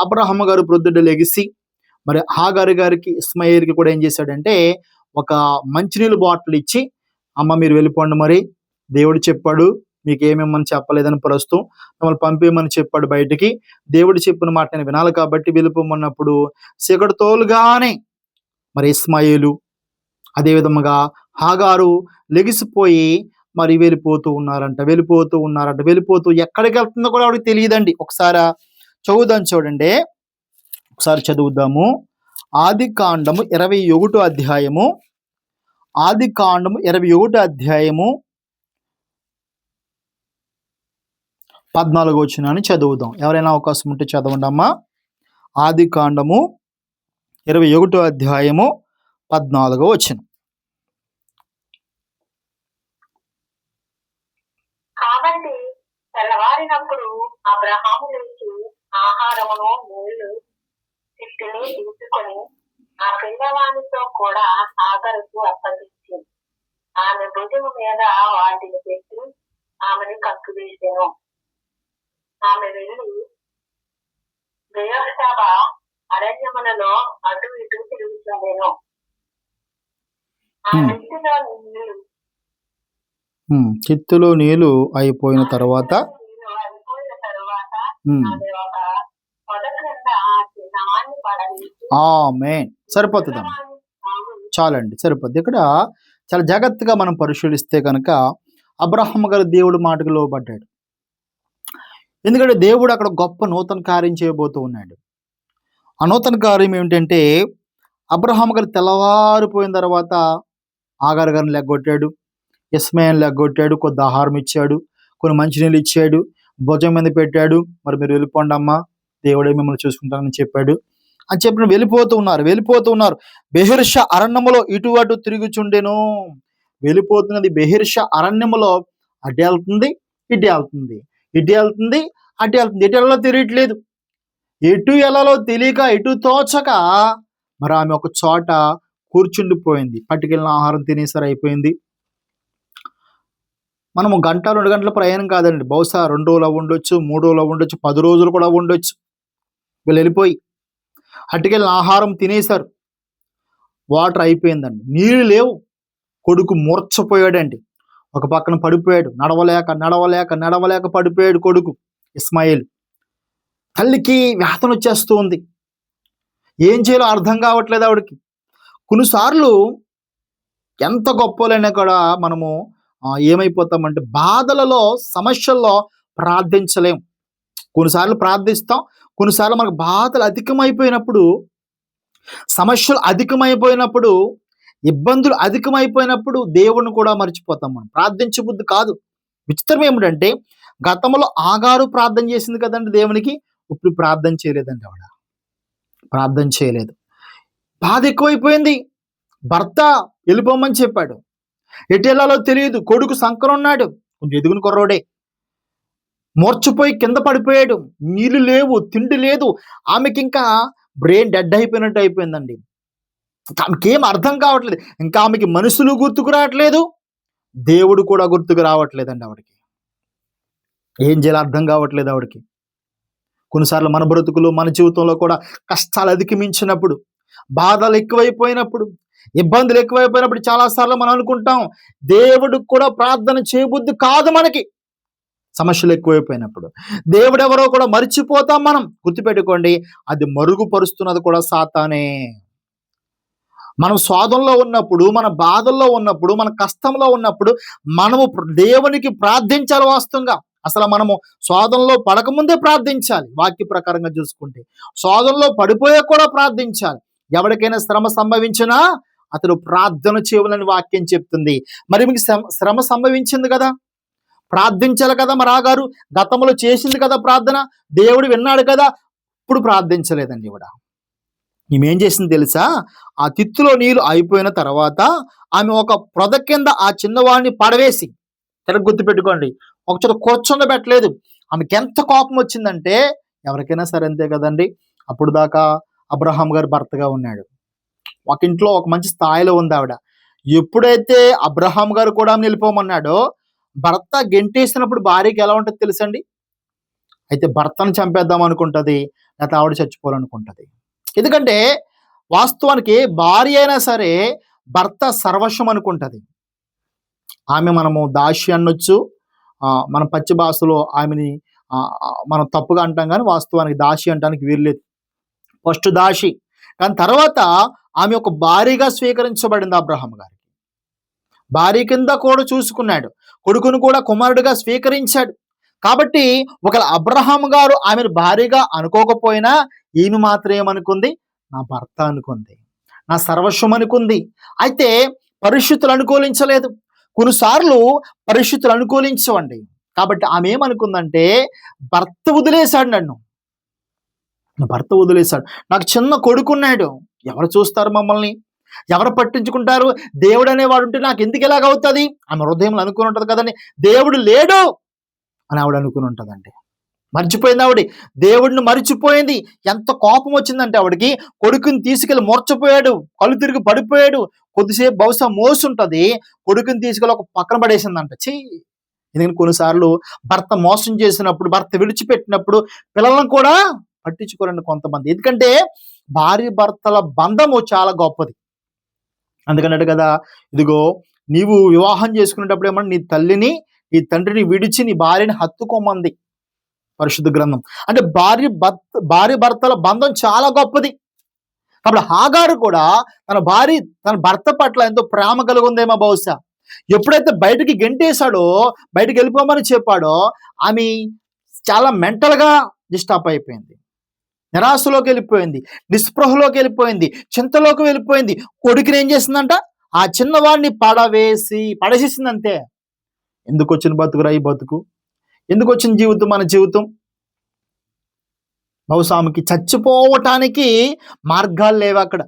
అబ్రహాము గారు ప్రొద్దుట లెగిసి మరి హాగారు గారికి, ఇస్మాయిల్కి కూడా ఏం చేశాడంటే ఒక మంచినీళ్ళు బాటిల్ ఇచ్చి, అమ్మ మీరు వెళ్ళిపోండి, మరి దేవుడు చెప్పాడు మీకు ఏమేమని చెప్పలేదని ప్రస్తుతం మిమ్మల్ని పంపేయమని చెప్పాడు బయటికి, దేవుడు చెప్పిన మాట నేను వినాలి కాబట్టి వెళ్ళిపోమన్నప్పుడు సిగడుతోలుగానే మరి ఇస్మాయిలు అదే విధముగా హాగారు లెగిసిపోయి మరి వెళ్ళిపోతూ ఎక్కడికి వెళ్తుందో కూడా ఆవిడకి తెలియదండి. ఒకసారి చదువుదాం, ఒకసారి చదువుదాము. ఆదికాండము 21 అధ్యాయము, ఆదికాండము 21 అధ్యాయము 14వ వచనాన్ని చదువుదాం. ఎవరైనా అవకాశం ఉంటే చదవండి అమ్మా. ఆదికాండము 21 అధ్యాయము 14వ వచనం. కాబట్టి తెల్లవారినప్పుడు అబ్రహాము లేచి ఆహారమును, నీళ్లు, తిత్తిని తీసుకొని ఆ పిల్లవానితో కూడా హాగరుకు అప్పగించి ఆమె భుజము మీద వాటిని పెట్టి ఆమెను కప్పివేసెను. ఆమె వెళ్ళి బెయేర్షెబ అరణ్యములలో అటు ఇటు తిరుగుతుండెను. ఆ చిత్తులో నీళ్లు అయిపోయిన తర్వాత ఆమేన్. సరిపోతుందమ్మా, చాలండి, సరిపోద్ది. ఇక్కడ చాలా జాగ్రత్తగా మనం పరిశీలిస్తే కనుక అబ్రహాం గారు దేవుడు మాటకు లోబడ్డాడు. ఎందుకంటే దేవుడు అక్కడ గొప్ప నూతన కార్యం చేయబోతూ ఉన్నాడు. ఆ నూతన కార్యం ఏమిటంటే అబ్రహాం గారు తెల్లవారిపోయిన తర్వాత ఆగారు గారిని లెగ్గొట్టాడు, ఇస్మాయిల్ని లెగ్గొట్టాడు, కొద్ది ఆహారం ఇచ్చాడు, కొన్ని మంచినీళ్ళు ఇచ్చాడు, భుజం మీద పెట్టాడు. మరి మీరు వెళ్ళిపోండి అమ్మా, దేవుడే మిమ్మల్ని చూసుకుంటానని చెప్పాడు అని చెప్పిన వెళ్ళిపోతూ ఉన్నారు. బెహెర్ష అరణ్యములో ఇటు అటు తిరుగుచుండెను. వెళ్ళిపోతున్నది బెహెర్ష అరణ్యములో, అటు వెళ్తుంది ఇటు వెళ్తుంది, ఇటు వెళ్తుంది అటు వెళ్తుంది, ఎటు వెళ్ళలో తెలియట్లేదు, ఎటు వెళ్ళలో తెలియక, ఎటు తోచక మరి ఆమె ఒక చోట కూర్చుండిపోయింది. పట్టుకెళ్ళిన ఆహారం తినేసరి అయిపోయింది. మనము 1-2 గంటల ప్రయాణం కాదండి, బహుశా 2 రోజులు అవ్వండొచ్చు, 3 రోజులు అవ్వండొచ్చు, 10 రోజులు కూడా అవ్వండొచ్చు. వీళ్ళు వెళ్ళిపోయి అట్టుకెళ్ళిన ఆహారం తినేశారు, వాటర్ అయిపోయిందండి, నీళ్ళు లేవు, కొడుకు మూర్చపోయాడండి. ఒక పక్కన పడిపోయాడు, నడవలేక నడవలేక నడవలేక పడిపోయాడు కొడుకు ఇస్మాయిల్. తల్లికి వేతన వచ్చేస్తూ ఉంది. ఏం చేయాలో అర్థం కావట్లేదు ఆవిడకి. కొన్నిసార్లు ఎంత గొప్పలైనా కూడా మనము ఏమైపోతామంటే బాధలలో, సమస్యల్లో ప్రార్థించలేం. కొన్నిసార్లు ప్రార్థిస్తాం, కొన్నిసార్లు మనకు బాధలు అధికమైపోయినప్పుడు, సమస్యలు అధికమైపోయినప్పుడు, ఇబ్బందులు అధికమైపోయినప్పుడు దేవుణ్ణి కూడా మర్చిపోతాం. మనం ప్రార్థించే బుద్ధి కాదు. విచిత్రం ఏమిటంటే గతంలో ఆగారు ప్రార్థన చేసింది కదండి దేవునికి, ఇప్పుడు ప్రార్థన చేయలేదండి ఆవిడ. ప్రార్థన చేయలేదు. బాధ ఎక్కువైపోయింది. భర్త వెళ్ళిపోమని చెప్పాడు. ఎటు వెళ్ళాలో తెలియదు. కొడుకు సంకరం ఉన్నాడు, కొంచెం ఎదుగుని కుర్రోడే. మూర్చపోయి కింద పడిపోయాడు. నీళ్లు లేవు, తిండి లేదు. ఆమెకి ఇంకా బ్రెయిన్ డెడ్ అయిపోయినట్టు అయిపోయిందండి. ఆమెకేం అర్థం కావట్లేదు. ఇంకా ఆమెకి మనుషులు గుర్తుకు రావట్లేదు, దేవుడు కూడా గుర్తుకు రావట్లేదండి ఆవిడకి. ఏం చేయాలో అర్థం కావట్లేదు ఆవిడకి. కొన్నిసార్లు మన బ్రతుకులు, మన జీవితంలో కూడా కష్టాలు అధిగమించినప్పుడు, బాధలు ఎక్కువైపోయినప్పుడు, ఇబ్బందులు ఎక్కువైపోయినప్పుడు చాలాసార్లు మనం అనుకుంటాం దేవుడికి కూడా ప్రార్థన చేయబుద్ధి కాదు మనకి. సమస్యలు ఎక్కువైపోయినప్పుడు దేవుడు ఎవరో కూడా మర్చిపోతాం మనం. గుర్తుపెట్టుకోండి, అది మరుగుపరుస్తున్నది కూడా సాతానే. మనం స్వాదంలో ఉన్నప్పుడు, మన బాధల్లో ఉన్నప్పుడు, మన కష్టంలో ఉన్నప్పుడు మనము దేవునికి ప్రార్థించాలి. వాస్తవంగా అసలు మనము స్వాదంలో పడకముందే ప్రార్థించాలి. వాక్య ప్రకారంగా చూసుకుంటే స్వాదంలో పడిపోయే కూడా ప్రార్థించాలి. ఎవరికైనా శ్రమ సంభవించినా అతడు ప్రార్థన చేయవలని వాక్యం చెప్తుంది. మరి మీకు శ్రమ సంభవించింది కదా, ప్రార్థించాలి కదా. మరి ఆగారు గతంలో చేసింది కదా ప్రార్థన, దేవుడు విన్నాడు కదా, ఇప్పుడు ప్రార్థించలేదండి ఇవిడ. ఈమె ఏం చేసింది తెలుసా? ఆ తిత్తులో నీళ్ళు అయిపోయిన తర్వాత ఆమె ఒక పొద కింద ఆ చిన్నవాడిని పడవేసి, తెర గుర్తుపెట్టుకోండి, ఒక చోట కూర్చొండబెట్టలేదు. ఆమెకి ఎంత కోపం వచ్చిందంటే, ఎవరికైనా సరే అంతే కదండి. అప్పుడు దాకా అబ్రహాం గారు భర్తగా ఉన్నాడు, ఒక ఇంట్లో ఒక మంచి స్థాయిలో ఉంది ఆవిడ. ఎప్పుడైతే అబ్రహాం గారు కూడా నిలిపోమన్నాడో, భర్త గెంటేసినప్పుడు భార్యకి ఎలా ఉంటుంది తెలుసండి? అయితే భర్తను చంపేద్దాం అనుకుంటుంది, లేకపోతే ఆవిడ చచ్చిపోవాలనుకుంటుంది. ఎందుకంటే వాస్తవానికి భార్య అయినా సరే భర్త సర్వస్వం అనుకుంటుంది. ఆమె మనము దాసి అనొచ్చు, మన పచ్చి భాషలో ఆమెని మనం తప్పుగా అంటాం, కానీ వాస్తవానికి దాసి అంటానికి వీల్లేదు. ఫస్ట్ దాసి, కానీ తర్వాత ఆమె ఒక భార్యగా స్వీకరించబడింది అబ్రహాం గారికి. భార్య కింద కూడా చూసుకున్నాడు, కొడుకును కూడా కుమారుడిగా స్వీకరించాడు. కాబట్టి ఒకవేళ అబ్రహాం గారు ఆమెను భార్యగా అనుకోకపోయినా ఈమె మాత్రం ఏమనుకుంది? నా భర్త అనుకుంది, నా సర్వస్వం అనుకుంది. అయితే పరిస్థితులు అనుకూలించలేదు. కొన్నిసార్లు పరిస్థితులు అనుకూలించవండి. కాబట్టి ఆమె ఏమనుకుందంటే, భర్త వదిలేశాడు నన్ను, నా భర్త వదిలేశాడు, నాకు చిన్న కొడుకున్నాడు, ఎవరు చూస్తారు మమ్మల్ని, ఎవరు పట్టించుకుంటారు, దేవుడు అనేవాడు ఉంటే నాకు ఎందుకు ఎలాగవుతుంది? ఆమె హృదయంలో అనుకుని ఉంటుంది కదండి, దేవుడు లేడు అని ఆవిడ అనుకుని ఉంటుందండి. మర్చిపోయింది ఆవిడ, దేవుడిని మర్చిపోయింది. ఎంత కోపం వచ్చిందంటే ఆవిడకి, కొడుకుని తీసుకెళ్ళి మూర్చపోయాడు, కళ్ళు తిరిగి పడిపోయాడు. కొద్దిసేపు బహుశా మోసుంటది, కొడుకుని తీసుకెళ్ళి ఒక పక్కన పడేసిందంట. ఎందుకంటే కొన్నిసార్లు భర్త మోసం చేసినప్పుడు, భర్త విడిచిపెట్టినప్పుడు పిల్లలను కూడా పట్టించుకోరండి కొంతమంది. ఎందుకంటే భార్య భర్తల బంధము చాలా గొప్పది. అందుకన్నట్టు కదా, ఇదిగో నీవు వివాహం చేసుకునేటప్పుడు ఏమన్నా నీ తల్లిని, నీ తండ్రిని విడిచి నీ భార్యని హత్తుకోమంది పరిశుద్ధ గ్రంథం. అంటే భార్య భర్తల బంధం చాలా గొప్పది. కాబట్టి హాగారు కూడా తన భర్త పట్ల ఎంతో ప్రేమ కలిగి ఉందేమో బహుశా. ఎప్పుడైతే బయటికి గెంటేశాడో, బయటికి వెళ్ళిపోమని చెప్పాడో, ఆమె చాలా మెంటల్గా డిస్టర్బ్ అయిపోయింది, నిరాశలోకి వెళ్ళిపోయింది, నిస్పృహలోకి వెళ్ళిపోయింది, చింతలోకి వెళ్ళిపోయింది. కొడుకుని ఏం చేసిందంట? ఆ చిన్నవాడిని పడేసేసింది అంతే. ఎందుకు వచ్చిన బతుకురా ఈ బతుకు? ఎందుకు వచ్చిన జీవితం మన జీవితం? బహుశా ఆమెకి చచ్చిపోవటానికి మార్గాలు లేవు అక్కడ.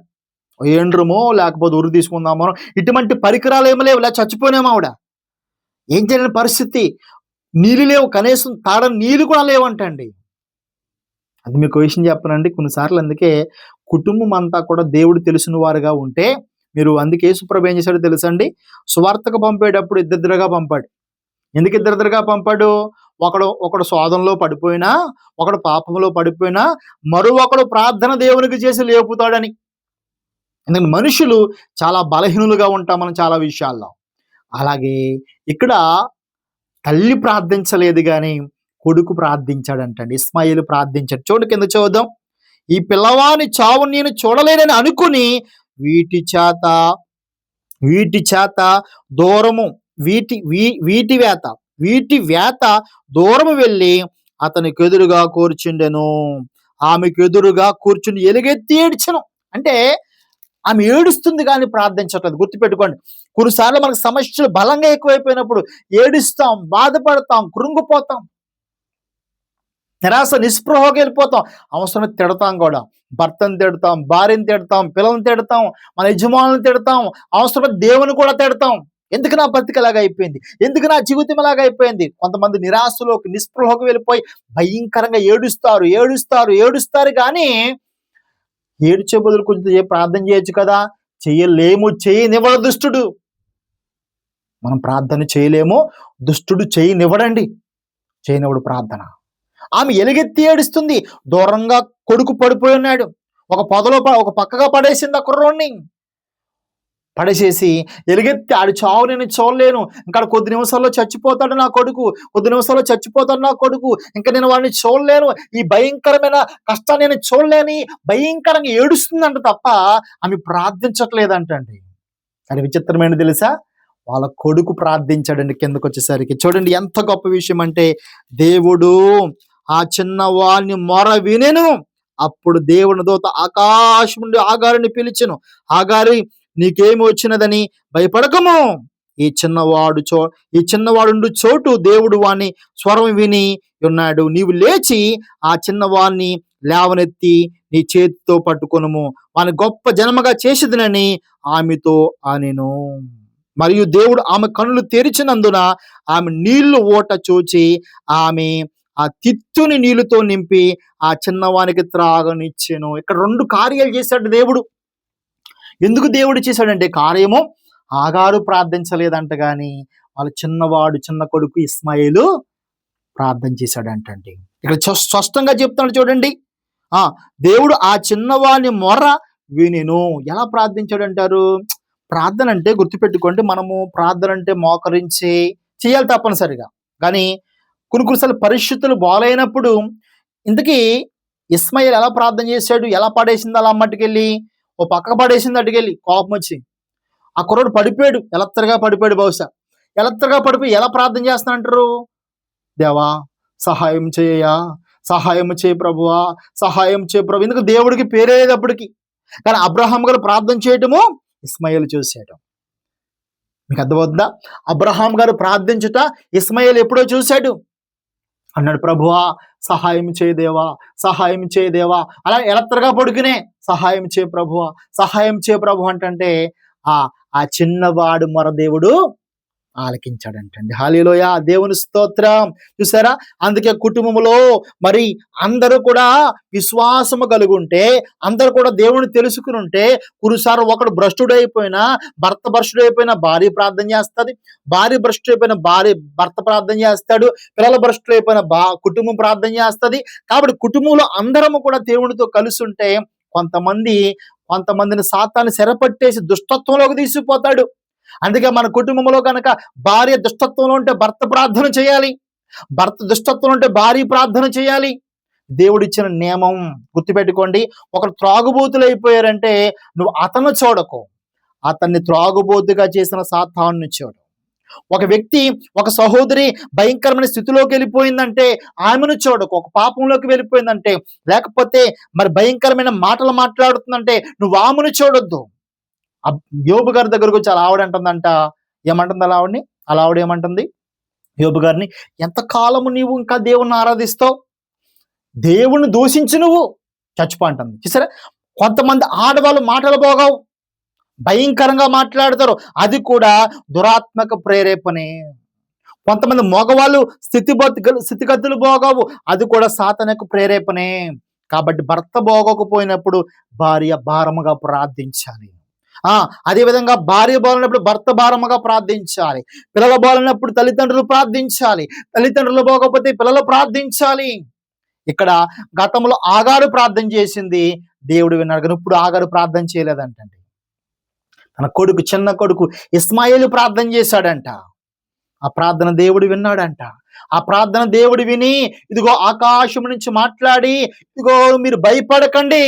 ఏండ్రమో లేకపోతే ఉరి తీసుకుందామో ఇటువంటి పరికరాలు ఏమీ లేవు, లేక చచ్చిపోయినాము ఆవిడ. ఏం చేయలేని పరిస్థితి. నీళ్ళు లేవు, కనీసం తాడని నీళ్ళు కూడా లేవంటండి. అది మీకు విషయం చెప్పనండి, కొన్నిసార్లు అందుకే కుటుంబం అంతా కూడా దేవుడు తెలిసిన వారుగా ఉంటే, మీరు అందుకే యేసుప్రభు ఏం చేశాడో తెలుసండి? సువార్తకు పంపేటప్పుడు ఇద్దరిగా పంపాడు. ఎందుకు ఇద్దరిగా పంపాడు? ఒకడు శోధనలో పడిపోయినా, ఒకడు పాపంలో పడిపోయినా, మరొకడు ప్రార్థన దేవునికి చేసి లేపుతాడని. ఎందుకంటే మనుషులు చాలా బలహీనులుగా ఉంటాం మనం చాలా విషయాల్లో. అలాగే ఇక్కడ తల్లి ప్రార్థించలేదు కానీ కొడుకు ప్రార్థించాడంటండి. ఇస్మాయిలు ప్రార్థించాడు. చూడు కింద చూద్దాం. ఈ పిల్లవాని చావు నేను చూడలేనని అనుకుని వీటి చేత వీటి చేత దూరము వీటి వేత దూరము వెళ్ళి అతనికి ఎదురుగా కూర్చుండెను. ఆమెకు ఎదురుగా కూర్చుని ఎలుగెత్తి ఏడ్చెను. అంటే ఆమె ఏడుస్తుంది కానీ ప్రార్థించట్లేదు. గుర్తుపెట్టుకోండి, కొన్నిసార్లు మనకు సమస్యలు బలంగా ఎక్కువైపోయినప్పుడు ఏడుస్తాం, బాధపడతాం, కృంగిపోతాం, నిరాశ నిస్పృహకి వెళ్ళిపోతాం. అవసరం తిడతాం కూడా. భర్తను తిడతాం, భార్యను తిడతాం, పిల్లల్ని తిడతాం, మన యజమానులను తిడతాం, అవసరం దేవుని కూడా తిడతాం. ఎందుకు నా బతికి ఎలాగ అయిపోయింది, ఎందుకు నా జీవితం ఎలాగ అయిపోయింది. కొంతమంది నిరాశలోకి నిస్పృహకు వెళ్ళిపోయి భయంకరంగా ఏడుస్తారు కానీ ఏడ్చే బదులు కొంచెం ప్రార్థన చేయొచ్చు కదా. చేయలేము, చేయనివ్వడు దుష్టుడు. మనం ప్రార్థన చేయలేము, దుష్టుడు చేయనివ్వడండి. చేయనివ్వడు ప్రార్థన. ఆమె ఎలుగెత్తి ఏడుస్తుంది. దూరంగా కొడుకు పడిపోయి ఉన్నాడు. ఒక పక్కగా పడేసింది ఆ కుర్రోడిని. పడేసేసి ఎలుగెత్తి ఆడి చావు నేను చూడలేను, ఇంకా కొద్ది నిమిషాల్లో చచ్చిపోతాడు నా కొడుకు, ఇంకా నేను వాడిని చూడలేను, ఈ భయంకరమైన కష్టాన్ని నేను చూడలేని భయంకరంగా ఏడుస్తుందంట తప్ప ఆమె ప్రార్థించట్లేదంటండి. అది విచిత్రమైన తెలుసా, వాళ్ళ కొడుకు ప్రార్థించాడండి. కిందకు వచ్చేసరికి చూడండి ఎంత గొప్ప విషయం అంటే, దేవుడు ఆ చిన్నవాడిని మొర వినెను. అప్పుడు దేవుని దూత ఆకాశం నుండి ఆగారిని పిలిచెను. ఆగారి, నీకేమి వచ్చినదని భయపడకము, ఈ చిన్నవాడు చోటు దేవుడు వాని స్వరం విని ఉన్నాడు. నీవు లేచి ఆ చిన్నవాడిని లేవనెత్తి నీ చేతితో పట్టుకొనుము, వాని గొప్ప జన్మగా చేసేదనని ఆమెతో అనెను. మరియు దేవుడు ఆమె కన్నులు తెరిచినందున ఆమె నీళ్లు ఓట చూచి ఆమె ఆ తిత్తుని నీళ్లతో నింపి ఆ చిన్నవానికి త్రాగనిచ్చెను. ఇక్కడ 2 కార్యాలు చేశాడు దేవుడు. ఎందుకు దేవుడు చేశాడంటే, కార్యము ఆగారు ప్రార్థించలేదంట కానీ వాళ్ళ చిన్న కొడుకు ఇస్మాయిలు ప్రార్థన చేశాడంటండి. ఇక్కడ స్పష్టంగా చెప్తాడు చూడండి. దేవుడు ఆ చిన్నవాడిని మొర్ర వినెను. ఎలా ప్రార్థించాడంటారు? ప్రార్థన అంటే గుర్తుపెట్టుకోండి, మనము ప్రార్థన అంటే మోకరించి చేయాలి తప్పనిసరిగా. కానీ కొన్నిసార్లు పరిస్థితులు బాగాలేనప్పుడు, ఇంతకీ ఇస్మాయిల్ ఎలా ప్రార్థన చేశాడు? ఎలా పడేసింది అలా అమ్మటికెళ్ళి? ఓ పక్క పడేసింది అటుకెళ్ళి కోపం వచ్చి. ఆ కుర్రోడు పడిపోయాడు, ఎలత్తరగా పడిపోయాడు. బహుశా ఎలత్తరగా పడిపోయి ఎలా ప్రార్థన చేస్తానంటారు? దేవా సహాయం చేయ ప్రభువా, సహాయం చేయ ప్రభు. ఎందుకు దేవుడికి పేరేటప్పటికి. కానీ అబ్రహాం గారు ప్రార్థన చేయటము ఇస్మాయిల్ చూశాడు. మీకు అర్థమవుతుందా? అబ్రహాం గారు ప్రార్థించుట ఇస్మాయిల్ ఎప్పుడో చూశాడు. అన్నాడు, ప్రభువా సహాయం చేయదేవా, అలా ఎలత్తరగా పడుకునే సహాయం చేయ ప్రభువా అంటే ఆ చిన్నవాడు మొర దేవుడు ఆలకించాడంటండి. హల్లెలూయా, దేవుని స్తోత్రం. చూసారా, అందుకే కుటుంబంలో మరి అందరూ కూడా విశ్వాసము కలుగుంటే, అందరూ కూడా దేవుని తెలుసుకుని ఉంటే, కొన్నిసార్లు ఒకడు భ్రష్టుడైపోయినా, భార్య ప్రార్థన చేస్తుంది, భార్య భ్రష్టుడైపోయిన భర్త ప్రార్థన చేస్తాడు, పిల్లల భ్రష్టుడైపోయిన కుటుంబం ప్రార్థన చేస్తుంది. కాబట్టి కుటుంబంలో అందరము కూడా దేవునితో కలిసి ఉంటే కొంతమందిని సాతాను చెరపట్టేసి దుష్టత్వంలోకి తీసుకుపోతాడు. అందుకే మన కుటుంబంలో కనుక భార్య దుష్టత్వంలో ఉంటే భర్త ప్రార్థన చేయాలి, భర్త దుష్టత్వంలో ఉంటే భార్య ప్రార్థన చేయాలి. దేవుడిచ్చిన నియమం గుర్తుపెట్టుకోండి. ఒకరు త్రాగుబోతులు అయిపోయారంటే నువ్వు అతను చూడకు, అతన్ని త్రాగుబోతుగా చేసిన సాతానుని చూడు. ఒక సహోదరి భయంకరమైన స్థితిలోకి వెళ్ళిపోయిందంటే ఆమెను చూడకు, ఒక పాపంలోకి వెళ్ళిపోయిందంటే, లేకపోతే మరి భయంకరమైన మాటలు మాట్లాడుతుందంటే నువ్వు ఆమెను చూడొద్దు. యోబు గారి దగ్గరకు వచ్చి అలా ఆవిడ అంటుందంట. ఏమంటుంది అలా ఆవిడ ఏమంటుంది యోబు గారిని, ఎంతకాలము నీవు ఇంకా దేవుణ్ణి ఆరాధిస్తావు, దేవుణ్ణి దూషించు, నువ్వు చచ్చిపో అంటుంది. చూసారా, కొంతమంది ఆడవాళ్ళు మాటలు పోగావు, భయంకరంగా మాట్లాడతారు, అది కూడా దురాత్మక ప్రేరేపణే. కొంతమంది మగవాళ్ళు స్థితిగతులు పోగావు, అది కూడా సాతానుకు ప్రేరేపణే. కాబట్టి భర్త పోగకపోయినప్పుడు భార్య భారముగా ప్రార్థించాలి. అదేవిధంగా భార్య బాలినప్పుడు భర్త భారముగా ప్రార్థించాలి, పిల్లలు బాలినప్పుడు తల్లిదండ్రులు ప్రార్థించాలి, తల్లిదండ్రులు పోకపోతే పిల్లలు ప్రార్థించాలి. ఇక్కడ గతంలో ఆగారు ప్రార్థన చేసింది, దేవుడు విన్నాడు. కానీ ఇప్పుడు ఆగారు ప్రార్థన చేయలేదంటండి. తన కొడుకు, చిన్న కొడుకు ఇస్మాయిలు ప్రార్థన చేశాడంట. ఆ ప్రార్థన దేవుడు విన్నాడంట. ఆ ప్రార్థన దేవుడు విని, ఇదిగో ఆకాశం నుంచి మాట్లాడి, ఇదిగో మీరు భయపడకండి,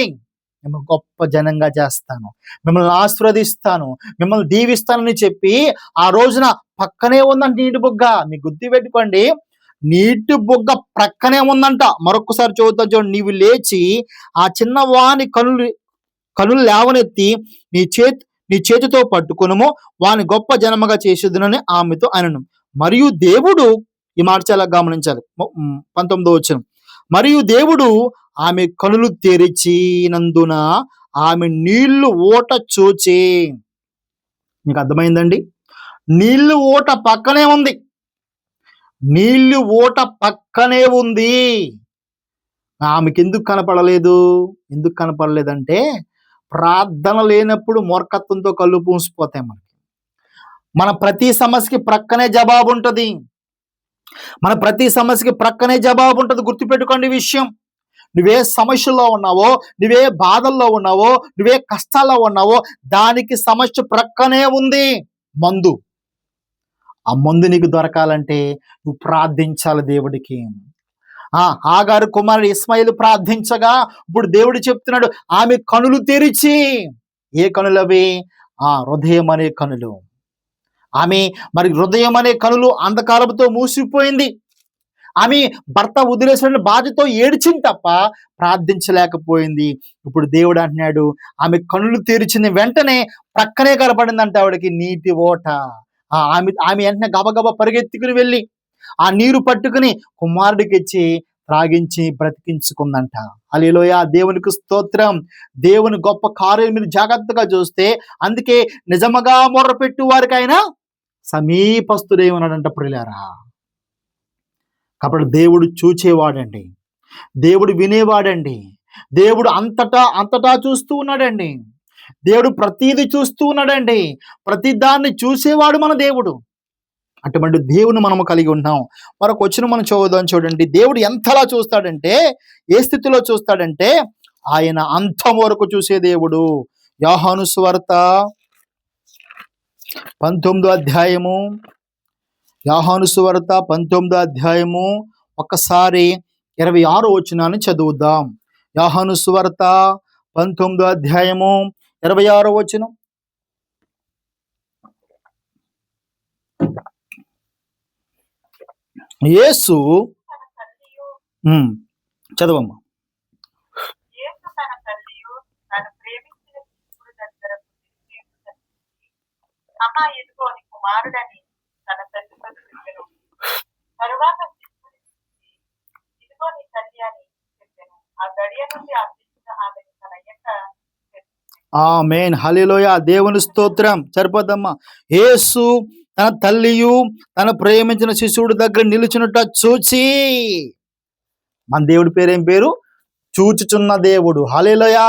మిమ్మల్ని గొప్ప జనంగా చేస్తాను, మిమ్మల్ని ఆశీర్వదిస్తాను, మిమ్మల్ని దీవిస్తానని చెప్పి ఆ రోజున పక్కనే ఉందంట నీటి బుగ్గ. మీ గుర్తు పెట్టుకోండి, నీటి బుగ్గ ప్రక్కనే ఉందంట. మరొకసారి చదువుతా చూడండి. నీవు లేచి ఆ చిన్నవాని కనులు లేవనెత్తి నీ చేతితో పట్టుకొనుము, వాని గొప్ప జనముగా చేసేదునని ఆమెతో అనను. మరియు దేవుడు, ఈ మాట చాలా గమనించాలి, 19వ వచనం, మరియు దేవుడు ఆమె కనులు తెరిచినందున ఆమె నీళ్లు ఊట చూచి. మీకు అర్థమైందండి? నీళ్లు ఊట పక్కనే ఉంది, నీళ్లు ఊట పక్కనే ఉంది. ఆమెకి ఎందుకు కనపడలేదు? ఎందుకు కనపడలేదంటే, ప్రార్థన లేనప్పుడు మూర్ఖత్వంతో కళ్ళు పూసిపోతాయి. మన ప్రతి సమస్యకి ప్రక్కనే జవాబు ఉంటుంది. మన ప్రతి సమస్యకి ప్రక్కనే జవాబు ఉంటుంది. గుర్తుపెట్టుకోండి ఈ విషయం. నువ్వే సమస్యల్లో ఉన్నావో, నువ్వే బాధల్లో ఉన్నావో, నువ్వే కష్టాల్లో ఉన్నావో, దానికి సమస్య ప్రక్కనే ఉంది మందు. ఆ మందు నీకు దొరకాలంటే నువ్వు ప్రార్థించాలి దేవుడికి. హాగారు కుమారుడు ఇస్మాయిలు ప్రార్థించగా ఇప్పుడు దేవుడు చెప్తున్నాడు, ఆమె కనులు తెరిచి. ఏ కనులు అవి? హృదయం అనే కనులు. ఆమె మరి హృదయం అనే కనులు అంధకారంతో మూసిపోయింది. ఆమె భర్త వదిలేసిన బాధతో ఏడ్చింది తప్ప ప్రార్థించలేకపోయింది. ఇప్పుడు దేవుడు అంటున్నాడు, ఆమె కనులు తెరిచిన వెంటనే ప్రక్కనే కనపడిందంట ఆవిడకి నీటి ఓట. ఆమె వెంటనే గబగబా పరిగెత్తుకుని వెళ్ళి ఆ నీరు పట్టుకుని కుమారుడికి ఇచ్చి త్రాగించి బ్రతికించుకుందంట. హల్లెలూయా, దేవునికి స్తోత్రం. దేవుని గొప్ప కార్యం మీరు జాగ్రత్తగా చూస్తే, అందుకే నిజముగా మొర్రపెట్టు వారికి ఆయన సమీపస్తుడేమన్నాడంట ప్రియులారా. కాబట్టి దేవుడు చూచేవాడండి, దేవుడు వినేవాడండి, దేవుడు అంతటా చూస్తూ ఉన్నాడండి, దేవుడు ప్రతీది చూస్తూ ఉన్నాడండి, ప్రతి దాన్ని చూసేవాడు మన దేవుడు. అటువంటి దేవుని మనము కలిగి ఉన్నాం. మరొక వచనం మనం చదువుదాం చూడండి. దేవుడు ఎంతలా చూస్తాడంటే, ఏ స్థితిలో చూస్తాడంటే, ఆయన అంతం వరకు చూసే దేవుడు. యోహాను సువార్త 19వ అధ్యాయము, యోహాను సువార్త 19వ అధ్యాయము ఒక్కసారి 26వ వచనాన్ని చదువుదాం. యోహాను సువార్త 19వ అధ్యాయము 26వ వచనం. యేసు చదవమ్మా. యేసు తన తల్లియు తను ప్రేమించిన శిష్యుడు దగ్గరకు అమ్మా ఎదుగో నీ కుమారుడని తన తల్లితో చెప్పెను. తరువాత శిష్యుడు ఇదిగో నీ తల్లి అని చెప్పెను. ఆ గడియ నుండి ఆ శిష్యుడు ఆమెను తన యొక్క ఆమేన్, హల్లెలూయా, దేవుని స్తోత్రం. సరిపోద్దమ్మా. యేసు తన తల్లియు తన ప్రేమించిన శిశువుడి దగ్గర నిలుచున్నట్ట చూచి. మన దేవుడి పేరేం పేరు? చూచుచున్న దేవుడు. హల్లెలూయా,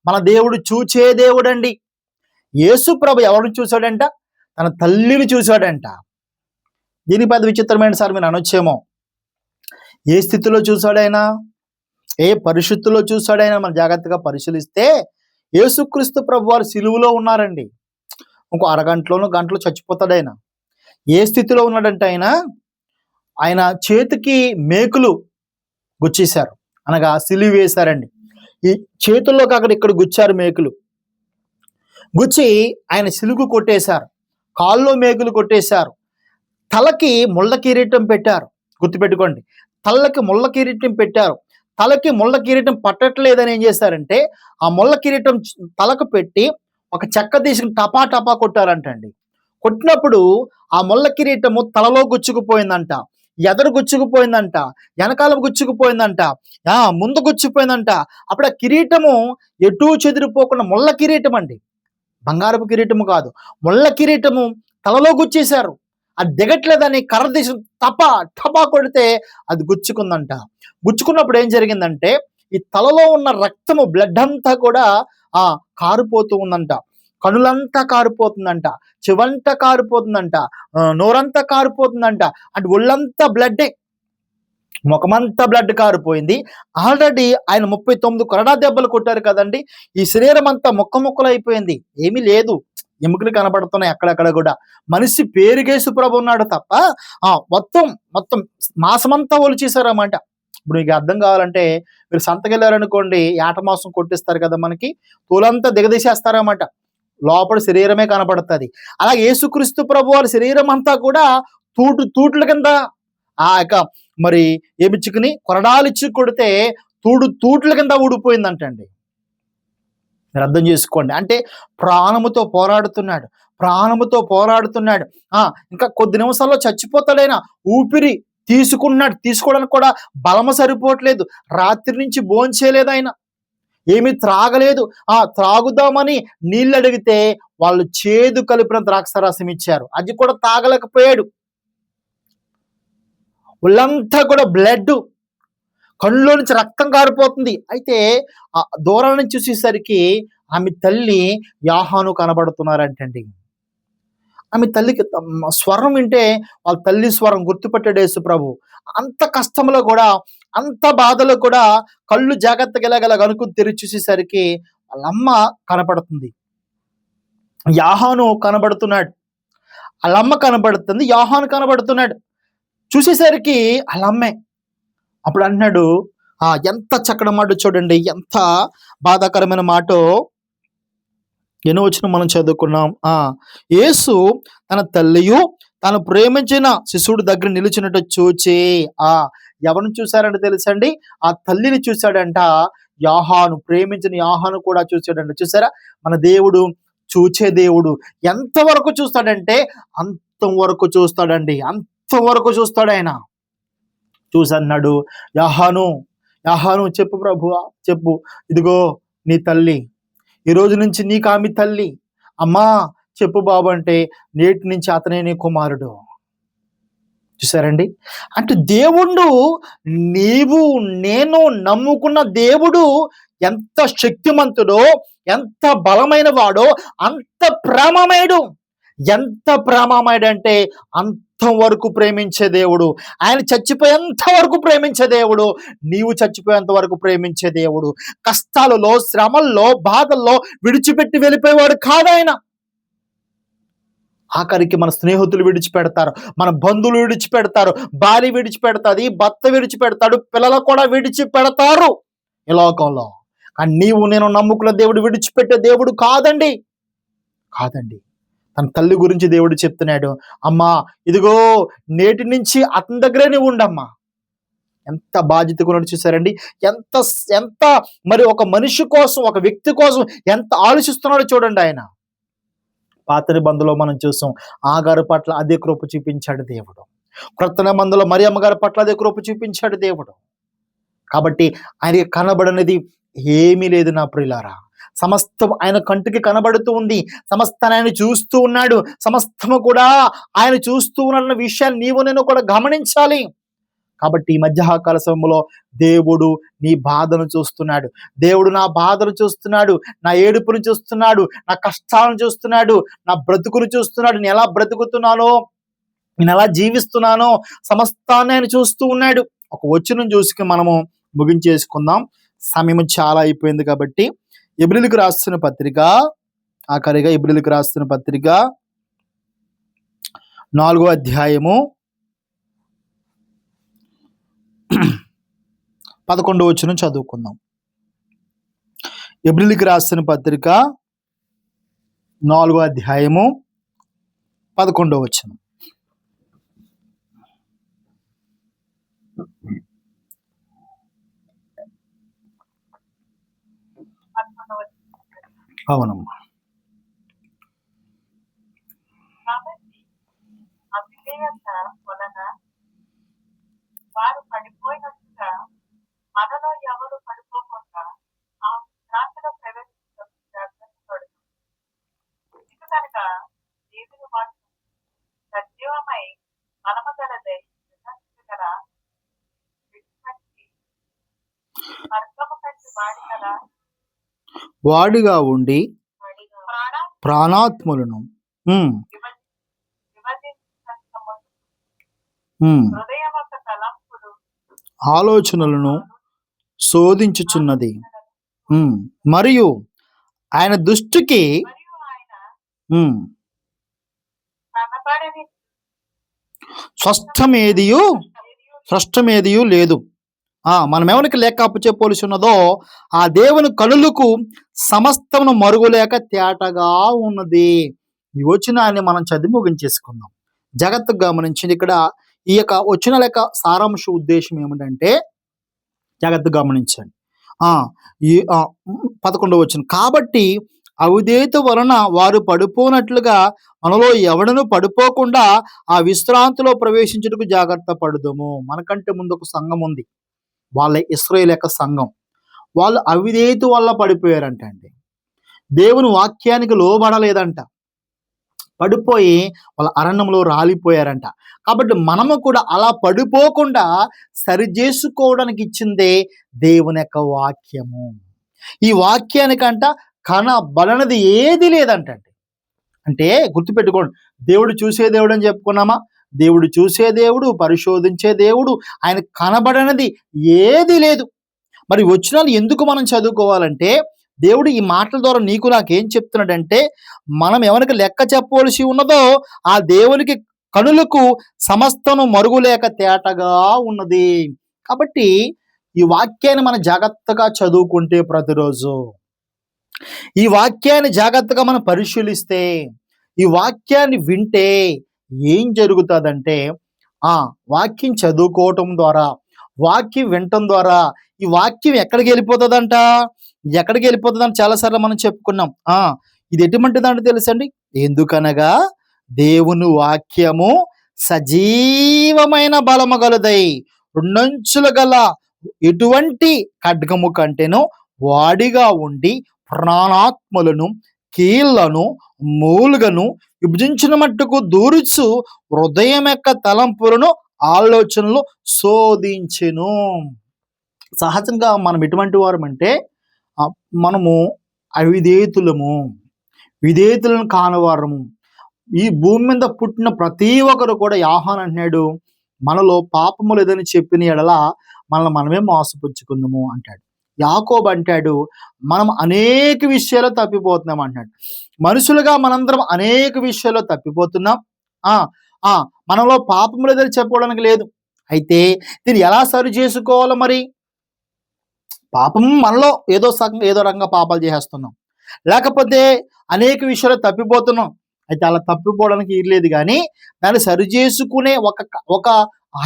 మన దేవుడు చూచే దేవుడు అండి. యేసు ప్రభు ఎవరిని చూశాడంట? తన తల్లిని చూశాడంట. దీని పెద్ద విచిత్రమైన సార్ మీరు అనొచ్చేమో. ఏ స్థితిలో చూశాడైనా, ఏ పరిస్థితుల్లో చూశాడైనా మనం జాగ్రత్తగా పరిశీలిస్తే, యేసుక్రీస్తు ప్రభు వారు సిలువలో ఉన్నారండి. ఇంకో అరగంటలోనూ గంటలో చచ్చిపోతాడు ఆయన. ఏ స్థితిలో ఉన్నాడంటే ఆయన చేతికి మేకులు గుచ్చేశారు, అనగా సిలువ వేశారండి. ఈ చేతుల్లోకి ఇక్కడ గుచ్చారు మేకులు, గుచ్చి ఆయన సిలుగు కొట్టేశారు, కాల్లో మేకులు కొట్టేశారు, తలకి ముళ్ళ కిరీటం పెట్టారు. గుర్తుపెట్టుకోండి, తలకి ముళ్ళ కిరీటం పెట్టారు. తలకి ముళ్ళ కిరీటం పట్టట్లేదని ఏం చేశారంటే, ఆ ముళ్ళ కిరీటం తలకు పెట్టి ఒక చెక్క తీసుకుని టపా టపా కొట్టారంటండి. కొట్టినప్పుడు ఆ ముళ్ళ కిరీటము తలలో గుచ్చుకుపోయిందంట, ఎదరు గుచ్చుకుపోయిందంట, వెనకాల గుచ్చుకుపోయిందంట, ముందు గుచ్చుకుపోయిందంట. అప్పుడు ఆ కిరీటము ఎటూ చెదిరిపోకుండా, ముళ్ళ కిరీటం అండి, బంగారపు కిరీటము కాదు, ముళ్ళ కిరీటము తలలో గుచ్చేశారు. అది దిగట్లేదని కర్ర తీసి టపా కొడితే అది గుచ్చుకుందంట. గుచ్చుకున్నప్పుడు ఏం జరిగిందంటే, ఈ తలలో ఉన్న రక్తము, బ్లడ్ అంతా కూడా కారిపోతూ ఉందంట. కనులంతా కారిపోతుందంట, చెవంతా కారిపోతుందంట, నోరంతా కారిపోతుందంట. అంటే ఒళ్ళంతా బ్లడ్డే, ముఖమంతా బ్లడ్ కారిపోయింది. ఆల్రెడీ ఆయన 39 కొరడా దెబ్బలు కొట్టారు కదండి. ఈ శరీరం అంతా ముక్కలు అయిపోయింది, ఏమీ లేదు. ఎముకలు కనబడుతున్నాయి అక్కడక్కడ కూడా. మనిషి పేరుకి యేసు ప్రభు ఉన్నాడు తప్ప మొత్తం మొత్తం మాసమంతా ఒలిచేశారన్నమాట. ఇప్పుడు మీకు అర్థం కావాలంటే మీరు సంతకెళ్ళారనుకోండి, ఏట మాంసం కొట్టిస్తారు కదా మనకి, తోలంతా దిగదీసేస్తారన్నమాట, లోపల శరీరమే కనపడుతుంది. అలాగే యేసుక్రీస్తు ప్రభు వారి శరీరం అంతా కూడా తూట్ల కింద మరి ఏమిచ్చుకుని కొరడాలిచ్చి కొడితే తూట్ల కింద ఊడిపోయిందంటండి. మీరు అర్థం చేసుకోండి. అంటే ప్రాణముతో పోరాడుతున్నాడు, ప్రాణముతో పోరాడుతున్నాడు. ఇంకా కొద్ది నిమిషాల్లో చచ్చిపోతాడైనా. ఊపిరి తీసుకోవడానికి కూడా బలము సరిపోవట్లేదు. రాత్రి నుంచి భోంచేయలేదు ఆయన, ఏమీ త్రాగలేదు. త్రాగుదామని నీళ్ళు అడిగితే వాళ్ళు చేదు కలిపిన ద్రాక్షరసం ఇచ్చారు, అది కూడా తాగలేకపోయాడు. ఒళ్ళంతా కూడా బ్లడ్, కళ్ళలో నుంచి రక్తం కారిపోతుంది. అయితే దూరం నుంచి చూసేసరికి ఆమె తల్లి యోహాను కనబడుతున్నారంటండి. ఆమె తల్లికి స్వరం వింటే వాళ్ళ తల్లి స్వరం గుర్తుపట్టాడు యేసు ప్రభు. అంత కష్టంలో కూడా, అంత బాధలో కూడా కళ్ళు జాగ్రత్తగా ఎలాగలా కనుక్కుని తెరిచి చూసేసరికి వాళ్ళ అమ్మ కనపడుతుంది, యోహాను కనబడుతున్నాడు. వాళ్ళ అమ్మ కనబడుతుంది, యోహాను కనబడుతున్నాడు. చూసేసరికి వాళ్ళ అమ్మే. అప్పుడు అన్నాడు, ఎంత చక్కటి మాట చూడండి, ఎంత బాధాకరమైన మాటో. ఎన్నో వచ్చిన మనం చదువుకున్నాం. యేసు తన తల్లియు తను ప్రేమించిన శిశువుడి దగ్గర నిలిచినట్టు చూచి, ఎవరిని చూశారంటే తెలుసండి? ఆ తల్లిని చూశాడంట. యోహాను, ప్రేమించిన యోహాను కూడా చూశాడంట. చూసారా, మన దేవుడు చూచే దేవుడు. ఎంతవరకు చూస్తాడంటే అంతవరకు చూస్తాడండి, అంతవరకు చూస్తాడు ఆయన. చూసన్నాడు, యోహాను చెప్పు ప్రభువా చెప్పు, ఇదిగో నీ తల్లి, ఈ రోజు నుంచి నీకు ఆమె తల్లి. అమ్మా చెప్పు బాబు అంటే, నేటి నుంచి అతనే నీ కుమారుడు. చూసారండి, అంటే దేవుడు, నీవు నేను నమ్ముకున్న దేవుడు ఎంత శక్తిమంతుడో, ఎంత బలమైన వాడో, అంత ప్రేమమయుడు. ఎంత ప్రేమమయుడంటే అంతవరకు ప్రేమించే దేవుడు. ఆయన చచ్చిపోయేంత వరకు ప్రేమించే దేవుడు. నీవు చచ్చిపోయేంత వరకు ప్రేమించే దేవుడు. కష్టాలలో, శ్రమల్లో, బాధల్లో విడిచిపెట్టి వెళ్ళిపోయేవాడు కాదు ఆయన. ఆఖరికి మన స్నేహితులు విడిచిపెడతారు, మన బంధువులు విడిచిపెడతారు, భార్య విడిచిపెడతాది, భర్త విడిచిపెడతాడు, పిల్లలు కూడా విడిచిపెడతారు ఈ లోకంలో. కానీ నీవు నేను నమ్ముకున్న దేవుడు విడిచిపెట్టే దేవుడు కాదండి. తన తల్లి గురించి దేవుడు చెప్తున్నాడు, అమ్మా ఇదిగో నేటి నుంచి అతని దగ్గరే నువ్వు ఉండమ్మా. ఎంత బాధ్యత కూడా చూసారండి, ఎంత మరి ఒక మనిషి కోసం, ఒక వ్యక్తి కోసం ఎంత ఆలోచిస్తున్నాడో చూడండి ఆయన. పాత నిబంధనలో మనం చూసాం, ఆగారు పట్ల అదే కృప చూపించాడు దేవుడు. క్రొత్త నిబంధనలో మరియమ్మ గారి పట్ల అదే కృప చూపించాడు దేవుడు. కాబట్టి ఆయన కనబడనిది ఏమీ లేదు నా ప్రియులారా. సమస్తం ఆయన కంటికి కనబడుతూ ఉంది, సమస్తాన్ని ఆయన చూస్తూ ఉన్నాడు, సమస్తము కూడా ఆయన చూస్తూ ఉన్న విషయాన్ని నీవు నేను కూడా గమనించాలి. కాబట్టి ఈ మధ్యాహ్నకాల సమయంలో దేవుడు నీ బాధను చూస్తున్నాడు, దేవుడు నా బాధను చూస్తున్నాడు, నా ఏడుపును చూస్తున్నాడు, నా కష్టాలను చూస్తున్నాడు, నా బ్రతుకును చూస్తున్నాడు, నేను ఎలా బ్రతుకుతున్నానో, నేను ఎలా జీవిస్తున్నానో సమస్తాన్ని ఆయన చూస్తూ ఉన్నాడు. ఒక వచనం చూసుకుని మనము ముగించేసుకుందాం, సమయం చాలా అయిపోయింది కాబట్టి. ఎబ్రిలకు రాస్తున్న పత్రిక, ఆఖరిగా ఎబ్రిలకు రాస్తున్న పత్రిక 4వ అధ్యాయము 11వ వచనం చదువుకుందాం. ఎబ్రిలకు రాస్తున్న పత్రిక 4వ అధ్యాయము 11వ వచనం. అవునమ్మా. కాబట్టి అవిధేయత వలన వారు పడిపోయినట్టుగా మనలో ఎవరు పడిపోకుండా ఆ విశ్రాంతిలో ప్రవేశించడం జాగ్రత్త పడుతుంది. ఇది కనుక దేవుని మాట సజీవమై మనమగలదై గల విడిచిపెట్టి స్వర్గము కంటి వాడిగా ఉండి ప్రాణాత్ములను ఆలోచనలను శోధించుచున్నది, మరియు ఆయన దృష్టికి ఉమ్. కనబడని స్పష్టమేదియు స్పష్టమేదియు లేదు. మనం ఎవరికి లెక్క అప్పచెప్పవలసి ఉన్నదో ఆ దేవుని కనులకు సమస్తమును మరుగులేక తేటగా ఉన్నది. ఈ వచనాన్ని మనం చదివి ముగించేసుకుందాం. జాగ్రత్తగా గమనించింది. ఇక్కడ ఈ యొక్క వచ్చిన లెక్క సారాంశ ఉద్దేశం ఏమిటంటే, జాగ్రత్తగా గమనించండి. ఆ ఈ 11వ వచనం, కాబట్టి అవిధేయత వలన వారు పడిపోనట్లుగా మనలో ఎవడను పడిపోకుండా ఆ విశ్రాంతిలో ప్రవేశించుటకు జాగ్రత్త పడుదుము. మనకంటే ముందు ఒక సంఘం ఉంది, వాళ్ళ ఇశ్రాయేలు యొక్క సంఘం. వాళ్ళు అవిధేయత వల్ల పడిపోయారంట అండి. దేవుని వాక్యానికి లోబడలేదంట, పడిపోయి వాళ్ళ అరణ్యంలో రాలిపోయారంట. కాబట్టి మనము కూడా అలా పడిపోకుండా సరి చేసుకోవడానికి ఇచ్చిందే దేవుని యొక్క వాక్యము. ఈ వాక్యానికంట కనబడనది ఏది లేదంటండి. అంటే గుర్తుపెట్టుకోండి, దేవుడు చూసే దేవుడు అని చెప్పుకున్నామా? దేవుడు చూసే దేవుడు, పరిశోధించే దేవుడు, ఆయన కనబడనది ఏది లేదు. మరి వచనాలు ఎందుకు మనం చదువుకోవాలంటే, దేవుడు ఈ మాటల ద్వారా నీకు నాకేం చెప్తున్నాడంటే, మనం ఎవరికి లెక్క చెప్పవలసి ఉన్నదో ఆ దేవునికి కనులకు సమస్తను మరుగులేక తేటగా ఉన్నది. కాబట్టి ఈ వాక్యాన్ని మనం జాగ్రత్తగా చదువుకుంటే, ప్రతిరోజు ఈ వాక్యాన్ని జాగ్రత్తగా మనం పరిశీలిస్తే, ఈ వాక్యాన్ని వింటే ఏం జరుగుతుందంటే, వాక్యం చదువుకోవటం ద్వారా, వాక్యం వినటం ద్వారా ఈ వాక్యం ఎక్కడికి వెళ్ళిపోతుందంట? ఎక్కడికి వెళ్ళిపోతుందని చాలాసార్లు మనం చెప్పుకున్నాం. ఇది ఎటువంటిదంటే తెలుసండి, ఎందుకనగా దేవుని వాక్యము సజీవమైన బలము గలదై రెండంచుల గల ఎటువంటి ఖడ్గము కంటేనో వాడిగా ఉండి ప్రాణాత్మలను, కీళ్లను, మూలుగను విభజించిన మట్టుకు దూరుచు హృదయం యొక్క తలంపులను, ఆలోచనలు శోధించెను. సహజంగా మనం ఎటువంటి వారం అంటే, మనము అవిధేయతులము, విధేయతులను కానివారము. ఈ భూమి మీద పుట్టిన ప్రతి ఒక్కరు కూడా యోహాను అంటున్నాడు, మనలో పాపము లేదని చెప్పిన ఎడల మనల్ని మనమే మోసపుచ్చుకుందాము అంటాడు. యాకోబు అంటాడు, మనం అనేక విషయాల్లో తప్పిపోతున్నాం అంటాడు. మనుషులుగా మనందరం అనేక విషయాల్లో తప్పిపోతున్నాం. మనలో పాపము లేదని చెప్పుకోవడానికి లేదు. అయితే దీన్ని ఎలా సరి చేసుకోవాలో? మరి పాపం మనలో ఏదో రకంగా పాపాలు చేసేస్తున్నాం, లేకపోతే అనేక విషయాలు తప్పిపోతున్నాం. అయితే అలా తప్పిపోవడానికి లేదు, కానీ దాన్ని సరి చేసుకునే ఒక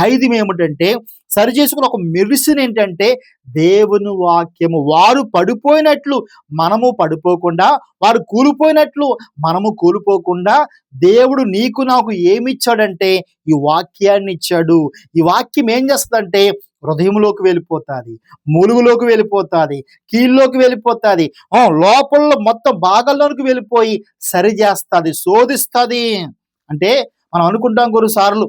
ఆయుధం ఏమిటంటే, సరి చేసుకునే ఒక మెడిసిన్ ఏంటంటే దేవుని వాక్యము. వారు పడిపోయినట్లు మనము పడిపోకుండా, వారు కూలిపోయినట్లు మనము కూలిపోకుండా, దేవుడు నీకు నాకు ఏమిచ్చాడంటే ఈ వాక్యాన్ని ఇచ్చాడు. ఈ వాక్యం ఏం చేస్తుందంటే హృదయంలోకి వెళ్ళిపోతుంది, మూలుగులోకి వెళ్ళిపోతుంది, కీళ్ళలోకి వెళ్ళిపోతుంది, లోపల మొత్తం భాగాల్లోకి వెళ్ళిపోయి సరి చేస్తుంది, శోధిస్తుంది. అంటే మనం అనుకుంటాం కొన్నిసార్లు,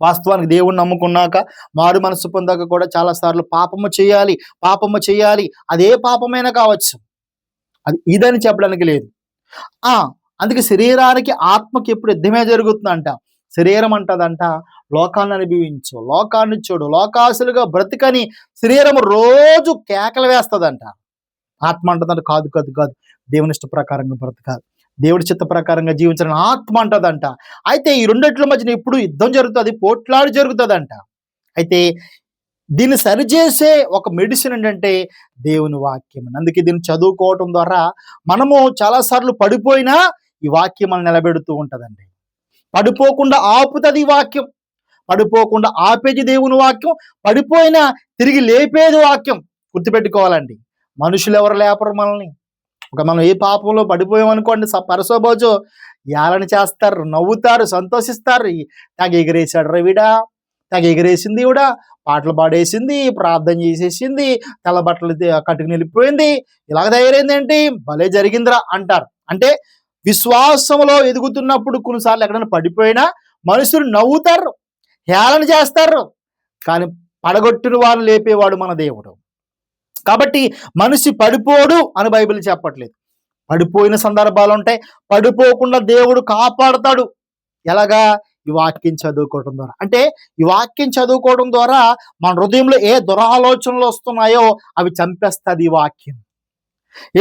వాస్తవానికి దేవుణ్ణి నమ్ముకున్నాక, మారు మనసు పొందాక కూడా చాలాసార్లు పాపము చేయాలి. అదే పాపమైనా కావచ్చు, అది ఇదని చెప్పడానికి లేదు. అందుకే శరీరానికి ఆత్మకి ఎప్పుడు యుద్ధమే జరుగుతుందంట. శరీరం అంటదంట, లోకాన్ని అనుభవించు, లోకాన్ని చూడు, లోకాసులుగా బ్రతికని శరీరం రోజు కేకలు వేస్తుందంట. ఆత్మ అంటదంట, కాదు, దేవుని ఇష్ట ప్రకారంగా బ్రతకాలి, దేవుడి చిత్త ప్రకారంగా జీవించాలని ఆత్మ అంటదంట. అయితే ఈ రెండిట్ల మధ్యన ఎప్పుడు యుద్ధం జరుగుతుంది, పోట్లాడి జరుగుతుందంట. అయితే దీన్ని సరిచేసే ఒక మెడిసిన్ ఏంటంటే దేవుని వాక్యం. అందుకే దీన్ని చదువుకోవటం ద్వారా మనము చాలాసార్లు పడిపోయినా ఈ వాక్యం మనం నిలబెడుతూ ఉంటుందండి. పడిపోకుండా ఆపుతుంది ఈ వాక్యం, పడిపోకుండా ఆపేది దేవుని వాక్యం, పడిపోయినా తిరిగి లేపేది వాక్యం. గుర్తుపెట్టుకోవాలండి, మనుషులు ఎవరు లేపరు మనల్ని. మనం ఏ పాపంలో పడిపోయామనుకోండి, పరసోబోజో యాలని చేస్తారు, నవ్వుతారు, సంతోషిస్తారు. తెగ ఎగిరేసాడు రవిడా, తెగ ఎగిరేసింది ఈవిడ, పాటలు పాడేసింది, ప్రార్థన చేసేసింది, తెల్ల బట్టలు కట్టుకుని వెళ్ళిపోయింది, ఇలాగ తయారైంది ఏంటి, భలే జరిగిందిరా అంటారు. అంటే విశ్వాసంలో ఎదుగుతున్నప్పుడు కొన్నిసార్లు ఎక్కడైనా పడిపోయినా మనుషులు నవ్వుతారు, హేళన చేస్తారు, కానీ పడగొట్టిన వారిని లేపేవాడు మన దేవుడు. కాబట్టి మనిషి పడిపోడు అని బైబిల్ చెప్పట్లేదు. పడిపోయిన సందర్భాలు ఉంటాయి, పడిపోకుండా దేవుడు కాపాడుతాడు. ఎలాగా? ఈ వాక్యం చదువుకోవడం ద్వారా. అంటే ఈ వాక్యం చదువుకోవడం ద్వారా మన హృదయంలో ఏ దురాలోచనలు వస్తున్నాయో అవి చంపేస్తుంది ఈ వాక్యం.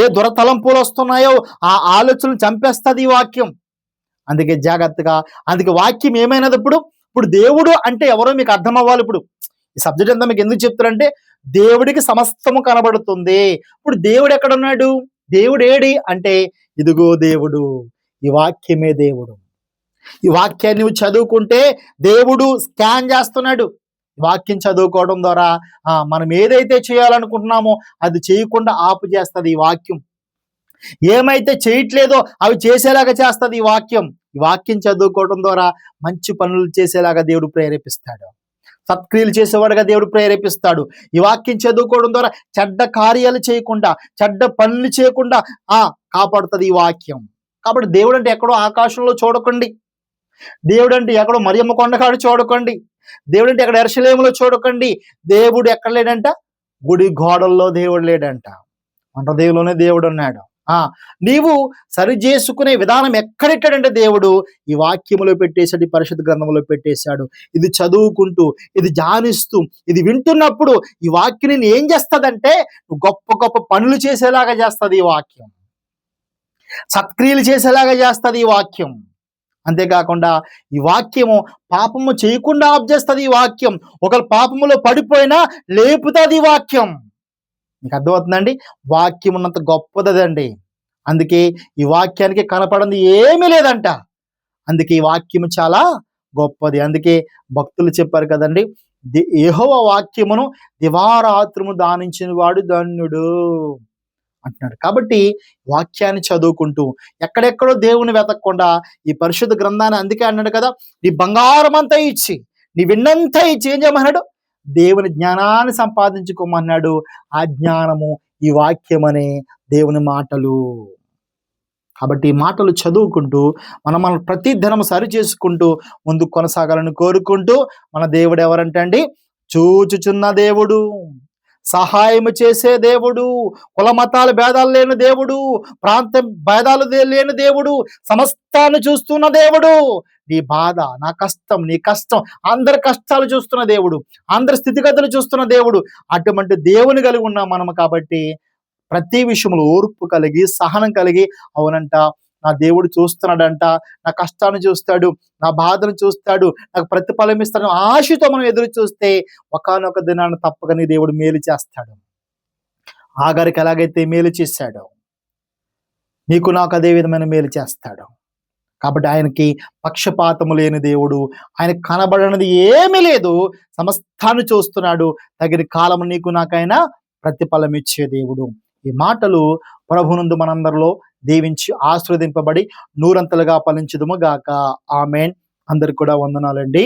ఏ దురతలంపులు వస్తున్నాయో ఆ ఆలోచనలు చంపేస్తుంది ఈ వాక్యం. అందుకే జాగ్రత్తగా, అందుకే వాక్యం ఏమైనది ఇప్పుడు దేవుడు అంటే ఎవరో మీకు అర్థం అవ్వాలి. ఇప్పుడు ఈ సబ్జెక్ట్ అంతా మీకు ఎందుకు చెప్తారంటే, దేవుడికి సమస్తము కనబడుతుంది. ఇప్పుడు దేవుడు ఎక్కడున్నాడు, దేవుడు ఏడి అంటే, ఇదిగో దేవుడు, ఈ వాక్యమే దేవుడు. ఈ వాక్యాన్ని నువ్వు చదువుకుంటే దేవుడు స్కాన్ చేస్తున్నాడు. వాక్యం చదువుకోవడం ద్వారా మనం ఏదైతే చేయాలనుకుంటున్నామో అది చేయకుండా ఆపు చేస్తుంది ఈ వాక్యం. ఏమైతే చేయట్లేదో అవి చేసేలాగా చేస్తుంది ఈ వాక్యం. ఈ వాక్యం చదువుకోవడం ద్వారా మంచి పనులు చేసేలాగా దేవుడు ప్రేరేపిస్తాడు. సత్క్రియలు చేసేవాడుగా దేవుడు ప్రేరేపిస్తాడు. ఈ వాక్యం చదువుకోవడం ద్వారా చెడ్డ కార్యాలు చేయకుండా, చెడ్డ పనులు చేయకుండా కాపాడుతుంది ఈ వాక్యం. కాబట్టి దేవుడు అంటే ఎక్కడో ఆకాశంలో చూడకండి, దేవుడు అంటే ఎక్కడో మరియమ్మ కొండకాడు చూడకండి, దేవుడు అంటే ఎక్కడ యెరూషలేములో చూడకండి. దేవుడు ఎక్కడ లేడంట, గుడి గోడల్లో దేవుడు లేడంట, మన హృదయంలోనే దేవుడు ఉన్నాడు. నీవు సరి చేసుకునే విధానం ఎక్కడెక్కడంటే దేవుడు ఈ వాక్యములో పెట్టేశాడు, ఈ పరిశుద్ధ గ్రంథంలో పెట్టేశాడు. ఇది చదువుకుంటూ, ఇది ధ్యానిస్తూ, ఇది వింటున్నప్పుడు ఈ వాక్యం నేను ఏం చేస్తుందంటే గొప్ప గొప్ప పనులు చేసేలాగా చేస్తుంది ఈ వాక్యం, సత్క్రియలు చేసేలాగా చేస్తుంది ఈ వాక్యం. అంతేకాకుండా ఈ వాక్యము పాపము చేయకుండా ఆప్ చేస్తుంది ఈ వాక్యం. ఒకరు పాపములో పడిపోయినా లేపుతుంది ఈ వాక్యం. మీకు అర్థమవుతుందండి, వాక్యం ఉన్నంత గొప్పదండి. అందుకే ఈ వాక్యానికి కనపడింది ఏమీ లేదంట. అందుకే ఈ వాక్యం చాలా గొప్పది. అందుకే భక్తులు చెప్పారు కదండి, యెహోవా వాక్యమును దివారాత్రము దానించిన వాడు ధన్యుడు అంటున్నాడు. కాబట్టి వాక్యాన్ని చదువుకుంటూ ఎక్కడెక్కడో దేవుని వెతకకుండా ఈ పరిశుద్ధ గ్రంథాన్ని, అందుకే అన్నాడు కదా, నీ బంగారం అంతా ఇచ్చి, నీ విన్నంతా ఇచ్చి ఏం చేయమన్నాడు, దేవుని జ్ఞానాన్ని సంపాదించుకోమన్నాడు. ఆ జ్ఞానము ఈ వాక్యం అనే దేవుని మాటలు. కాబట్టి ఈ మాటలు చదువుకుంటూ మనం ప్రతి దినం సరి చేసుకుంటూ ముందుకు కొనసాగాలని కోరుకుంటూ, మన దేవుడు ఎవరంటే అండి, చూచుచున్న దేవుడు, సహాయం చేసే దేవుడు, కుల మతాల భేదాలు లేని దేవుడు, ప్రాంత భేదాలు లేని దేవుడు, సమస్తాన్ని చూస్తున్న దేవుడు. నీ బాధ, నా కష్టం, నీ కష్టం, అందరి కష్టాలు చూస్తున్న దేవుడు, అందరి స్థితిగతులు చూస్తున్న దేవుడు. అటువంటి దేవుని కలిగి ఉన్నాం మనము. కాబట్టి ప్రతి విషయంలో ఓర్పు కలిగి, సహనం కలిగి, అవునంట నా దేవుడు చూస్తున్నాడంట, నా కష్టాన్ని చూస్తాడు, నా బాధను చూస్తాడు, నాకు ప్రతిఫలం ఇస్తాడు ఆశతో మనం ఎదురు చూస్తే ఒకానొక దినాన్ని తప్పక నీ దేవుడు మేలు చేస్తాడు. ఆగారికి ఎలాగైతే మేలు చేశాడో నీకు నాకు అదే విధమైన మేలు చేస్తాడు. కాబట్టి ఆయనకి పక్షపాతము లేని దేవుడు, ఆయనకు కనబడనది ఏమీ లేదు, సమస్తాన్ని చూస్తున్నాడు. తగిన కాలము నీకు నాకైనా ప్రతిఫలం ఇచ్చే దేవుడు. ఈ మాటలు ప్రభునందు మనందరిలో దీవించి ఆశీర్వదింపబడి నూరంతలుగా ఫలించుదుము గాక. ఆమేన్. అందరికి కూడా వందనాలండి.